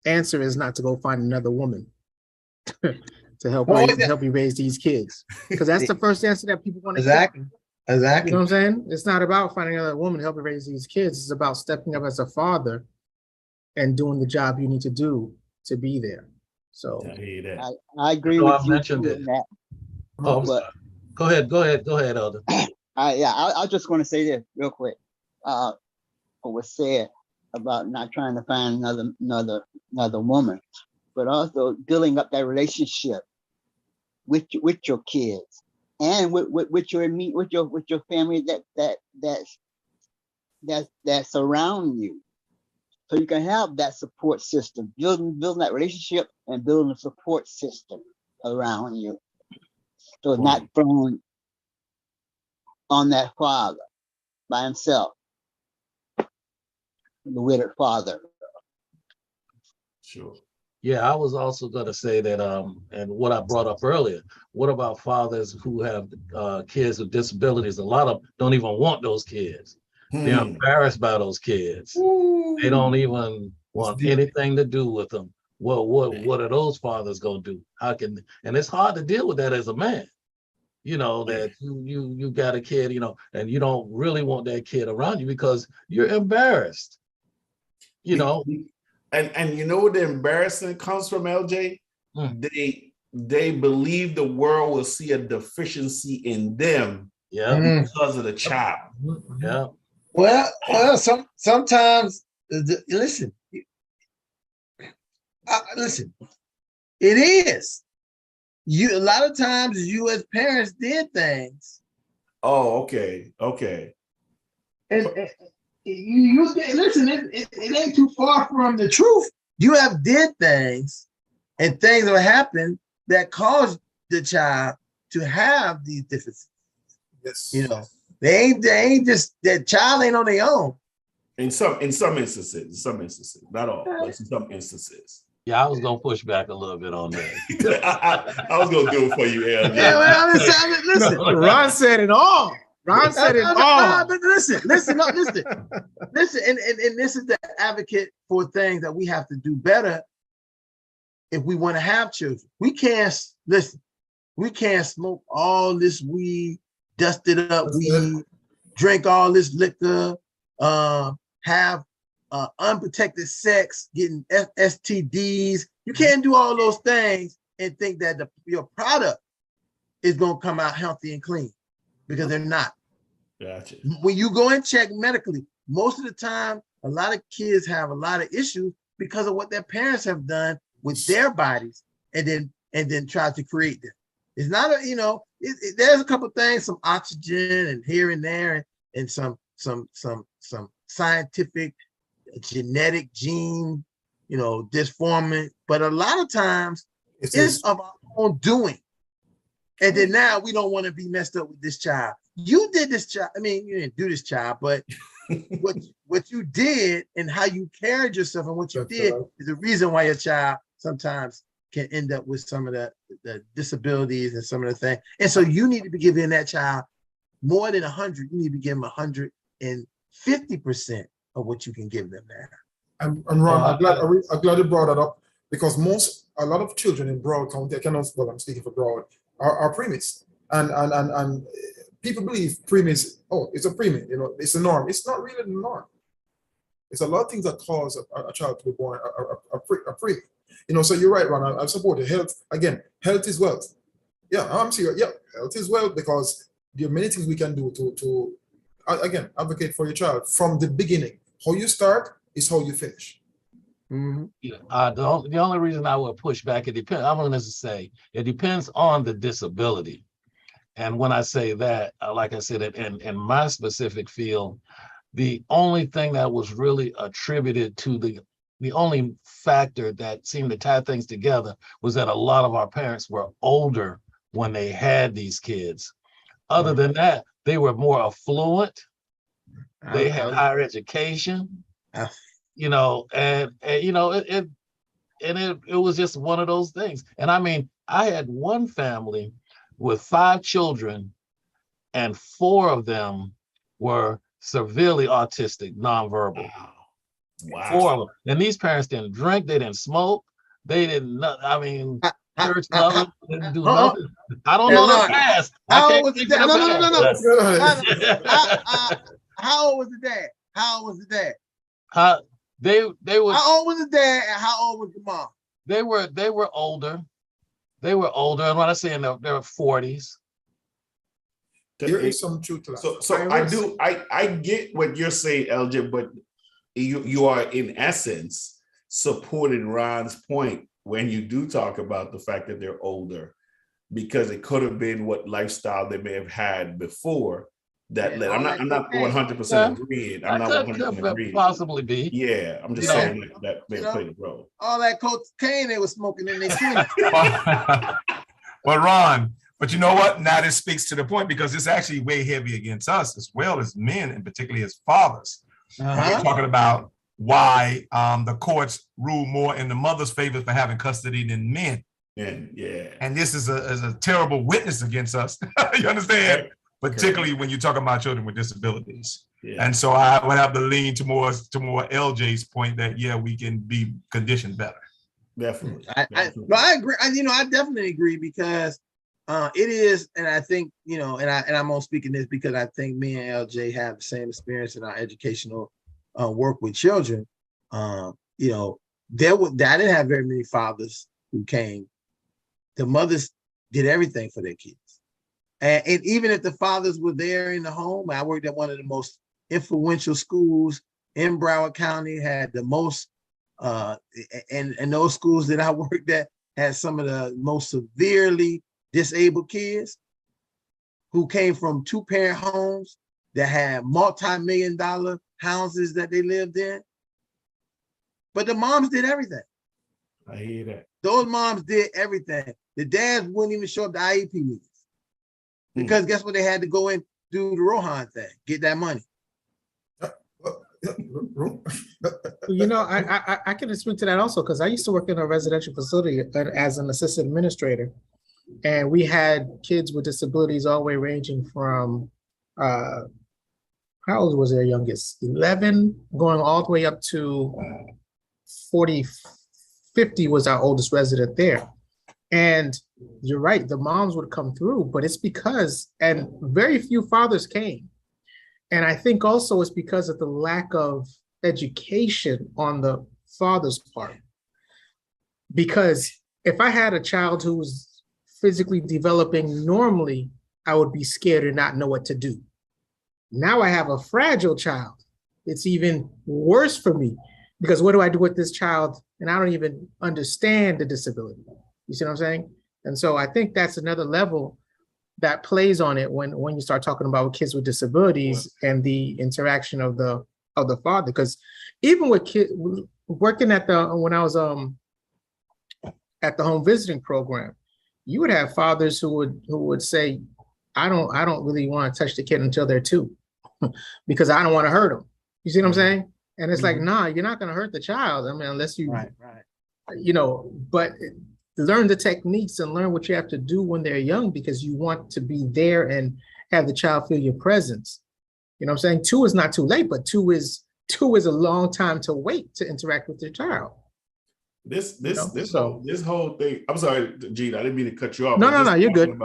answer is not to go find another woman to help you raise these kids, because that's the first answer that people want to exactly. You Exactly. know what I'm saying? It's not about finding another woman to help you raise these kids. It's about stepping up as a father and doing the job you need to do to be there. So I hear that. I agree So with I you mentioned too it. in that. Oh, I'm But sorry. Go ahead, Elder. I was just going to say this real quick. What was said about not trying to find another woman, but also building up that relationship with your kids and with your family that surround you, so you can have that support system, building that relationship and building a support system around you, so it's not thrown on that father by himself, the widowed father. Sure. Yeah, I was also going to say that, and what I brought up earlier, what about fathers who have kids with disabilities? A lot of them don't even want those kids. They're embarrassed by those kids. They don't even want anything to do with them. What are those fathers going to do? How can, and it's hard to deal with that as a man. You know, that you got a kid, you know, and you don't really want that kid around you because you're embarrassed. You know, and you know what the embarrassment comes from, LJ? They believe the world will see a deficiency in them because of the child. Yeah. Well, sometimes listen, listen, it is. A lot of times you as parents did things. Oh, okay. And you listen, it ain't too far from the truth. You have did things and things have happened that caused the child to have these differences. Yes. You know, they ain't just, that child ain't on their own. In some instances, not all, but in some instances. Yeah, I was gonna push back a little bit on that. I was gonna do it for you, LJ. Yeah, well, listen. Ron said it all. Ron said it all. But listen, and this is the advocate for things that we have to do better if we want to have children. We can't smoke all this weed, dusted up weed, drink all this liquor, have unprotected sex, getting STDs. You can't do all those things and think that your product is going to come out healthy and clean, because they're not. Gotcha. When you go and check medically, most of the time, a lot of kids have a lot of issues because of what their parents have done with their bodies, and then try to create them. It's not there's a couple of things, some oxygen and here and there, and some scientific genetic gene, dysforming, but a lot of times it's of our own doing. And then now we don't want to be messed up with this child. You did this child. I mean, you didn't do this child, but what you did and how you carried yourself and what you did is the reason why your child sometimes can end up with some of the disabilities and some of the things. And so you need to be giving that child more than 100. You need to be giving 150% of what you can give them now. And Ron, I'm glad you brought that up, because a lot of children in Broward County, I'm speaking for Broward, are preemies. And people believe preemies, it's a preemie, it's the norm. It's not really the norm. It's a lot of things that cause a child to be born a preemie. So you're right, Ron. I support it. Health, again, health is wealth. Yeah, I'm serious. Yeah, health is wealth, because there are many things we can do to again, advocate for your child from the beginning. How you start is how you finish. Mm-hmm. The only reason I would push back, it depends. I'm going to say it depends on the disability. And when I say that, like I said, in my specific field, the only thing that was really attributed to the only factor that seemed to tie things together was that a lot of our parents were older when they had these kids. Other than that, they were more affluent. They had higher education, and it was just one of those things. And I mean, I had one family with 5 children, and 4 of them were severely autistic, nonverbal. Wow. 4 of them. And these parents didn't drink, they didn't smoke, they didn't. I mean, church level, didn't do uh, nothing. I don't Hey, know the Lord, past. I how old can't was the speak dad? for No, the no, no, no, no. How old was the dad? How old was the dad? They were. How old was the dad and how old was the mom? They were older. They were older, and when I say in their 40s. There is some truth to that. So I get what you're saying, LJ, but you are in essence supporting Ron's point when you do talk about the fact that they're older, because it could have been what lifestyle they may have had before that led. I'm not 100% agreeing. I'm not 100% agreeing. Possibly be. Yeah, I'm just saying that may have played a role. All that cocaine they were smoking in their 20s. Well, Ron, but you know what? Now this speaks to the point, because it's actually way heavy against us as well as men, and particularly as fathers. We're talking about why the courts rule more in the mother's favor for having custody than men. And this is a terrible witness against us. You understand? Particularly when you're talking about children with disabilities. And so I would have to lean to more LJ's point that, yeah, we can be conditioned better. Definitely. I agree. I definitely agree, because it is, and I think, and I'm only speaking this because I think me and LJ have the same experience in our educational work with children. I didn't have very many fathers who came. The mothers did everything for their kids. And even if the fathers were there in the home, I worked at one of the most influential schools in Broward County, had the most, and those schools that I worked at had some of the most severely disabled kids who came from two-parent homes that had multi-million-dollar houses that they lived in. But the moms did everything. I hear that. Those moms did everything. The dads wouldn't even show up to IEP meetings. Because guess what? They had to go and do the Rohan thing, get that money. I can speak to that also, because I used to work in a residential facility as an assistant administrator, and we had kids with disabilities all the way ranging from how old was their youngest? 11, going all the way up to 40, 50 was our oldest resident there. And you're right, the moms would come through, but it's because, and very few fathers came. And I think also it's because of the lack of education on the father's part. Because if I had a child who was physically developing normally, I would be scared and not know what to do. Now I have a fragile child. It's even worse for me, because what do I do with this child? And I don't even understand the disability. You see what I'm saying? And so I think that's another level that plays on it when you start talking about kids with disabilities and the interaction of the father. Because even with kids working when I was at the home visiting program, you would have fathers who would say, I don't really want to touch the kid until they're 2 because I don't want to hurt them. You see what I'm saying? And it's like, nah, you're not going to hurt the child. I mean, unless you, but learn the techniques and learn what you have to do when they're young, because you want to be there and have the child feel your presence. You know what I'm saying? 2 is not too late, but 2 is a long time to wait to interact with your child. This whole thing. I'm sorry, Gene, I didn't mean to cut you off. No, you're good.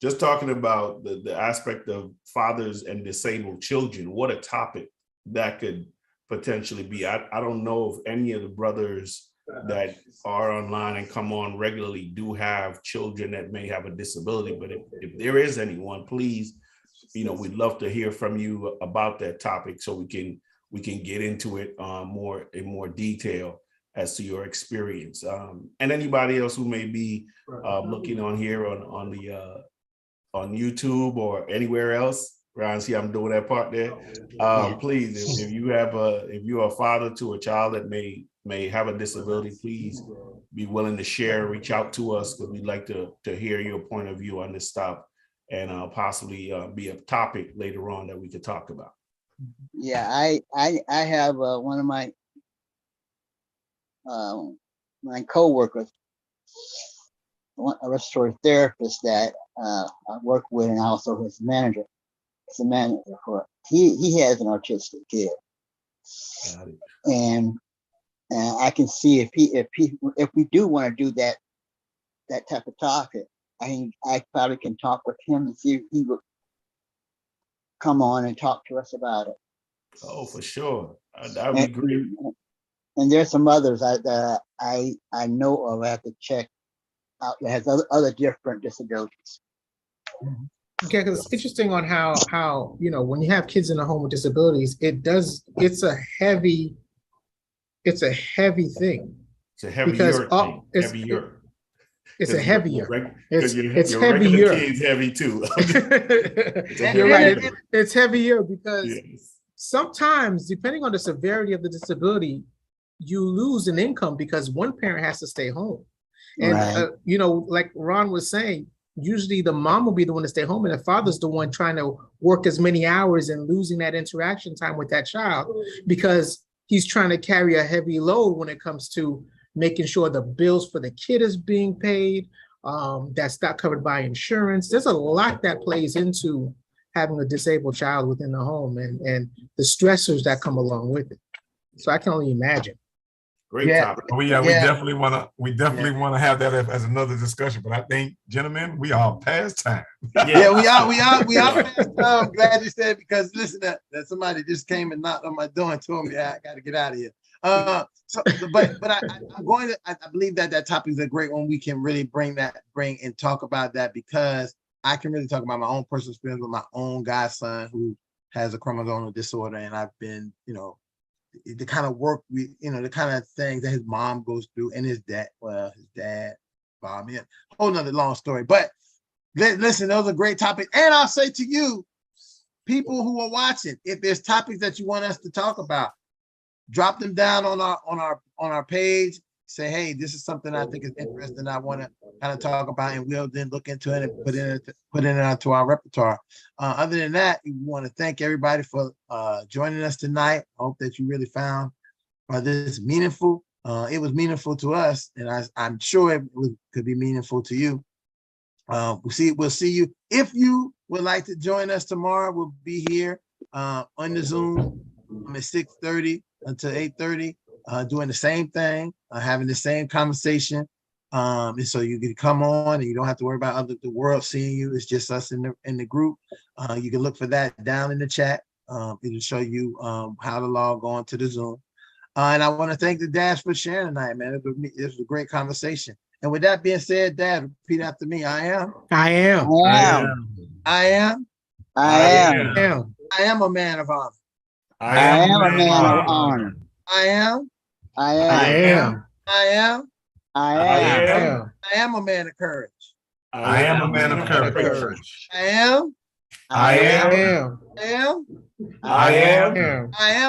Just talking about the aspect of fathers and disabled children. What a topic that could potentially be. I don't know if any of the brothers that are online and come on regularly do have children that may have a disability, but if there is anyone, please, we'd love to hear from you about that topic so we can get into it in more detail as to your experience, and anybody else who may be looking on here on YouTube or anywhere else. Ron, see, I'm doing that part there. Please, if you're a father to a child that may have a disability, please be willing to share, reach out to us, because we'd like to hear your point of view on this stuff, and possibly be a topic later on that we could talk about. Yeah, I have one of my co-workers, a restorative therapist that I work with, and also his manager. He's a manager for. He has an autistic kid, and I can see if we do want to do that that type of topic, I probably can talk with him and see if he would come on and talk to us about it. Oh, for sure. I would agree. And there's some others that I know of. I have to check out that has other different disabilities. Okay, because it's interesting on how when you have kids in a home with disabilities, it's a heavy thing. It's a heavier thing. It's a heavier. Because your regular heavier. kids heavy too. You're right. It's heavier because yes. Sometimes, depending on the severity of the disability, you lose an income because one parent has to stay home. And, right. Like Ron was saying, usually the mom will be the one to stay home and the father's the one trying to work as many hours and losing that interaction time with that child because he's trying to carry a heavy load when it comes to making sure the bills for the kid is being paid, that's not covered by insurance. There's a lot that plays into having a disabled child within the home and the stressors that come along with it. So I can only imagine. Great topic. We definitely want to have that as another discussion. But I think, gentlemen, we are past time. Yeah, we are past time. I'm glad you said because listen, that somebody just came and knocked on my door and told me I got to get out of here. But I believe that topic is a great one. We can really bring and talk about that because I can really talk about my own personal experience with my own godson who has a chromosomal disorder, and I've been, the kind of work the kind of things that his mom goes through and his dad, Bob, whole nother long story. But listen, those are great topics. And I'll say to you, people who are watching, if there's topics that you want us to talk about, drop them down on our page. Say, hey, this is something I think is interesting. I want to kind of talk about, and we'll then look into it and put it into our repertoire. Other than that, we want to thank everybody for joining us tonight. I hope that you really found this meaningful. It was meaningful to us, and I'm sure it could be meaningful to you. We'll see you. If you would like to join us tomorrow, we'll be here on the Zoom at 6:30 until 8:30. Doing the same thing, having the same conversation, and so you can come on and you don't have to worry about the world seeing you. It's just us in the group. You can look for that down in the chat. It'll show you how to log on to the Zoom. And I want to thank the dads for sharing tonight, man. It was a great conversation. And with that being said, Dad, repeat after me. I am a man of honor. I am a man of honor. I am a man of courage. I am a man of courage. I am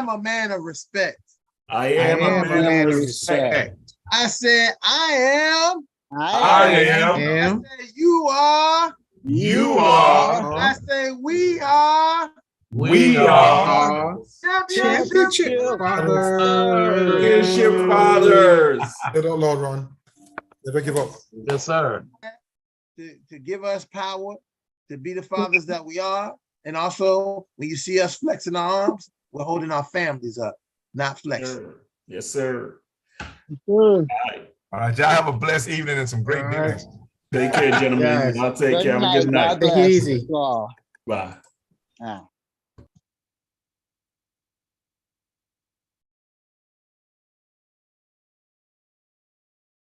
a man of respect. I am a man of respect. I said, I am. I say, you are. I say, we are. We are Championship fathers. Championship fathers. Get out, Lord, Ron. Never give up. Yes, sir. To give us power to be the fathers that we are. And also, when you see us flexing our arms, we're holding our families up, not flexing. Yes, sir. All right, y'all have a blessed evening and some great dinner. Take care, gentlemen. I'll take care. Have a good night. Take it easy. Bye.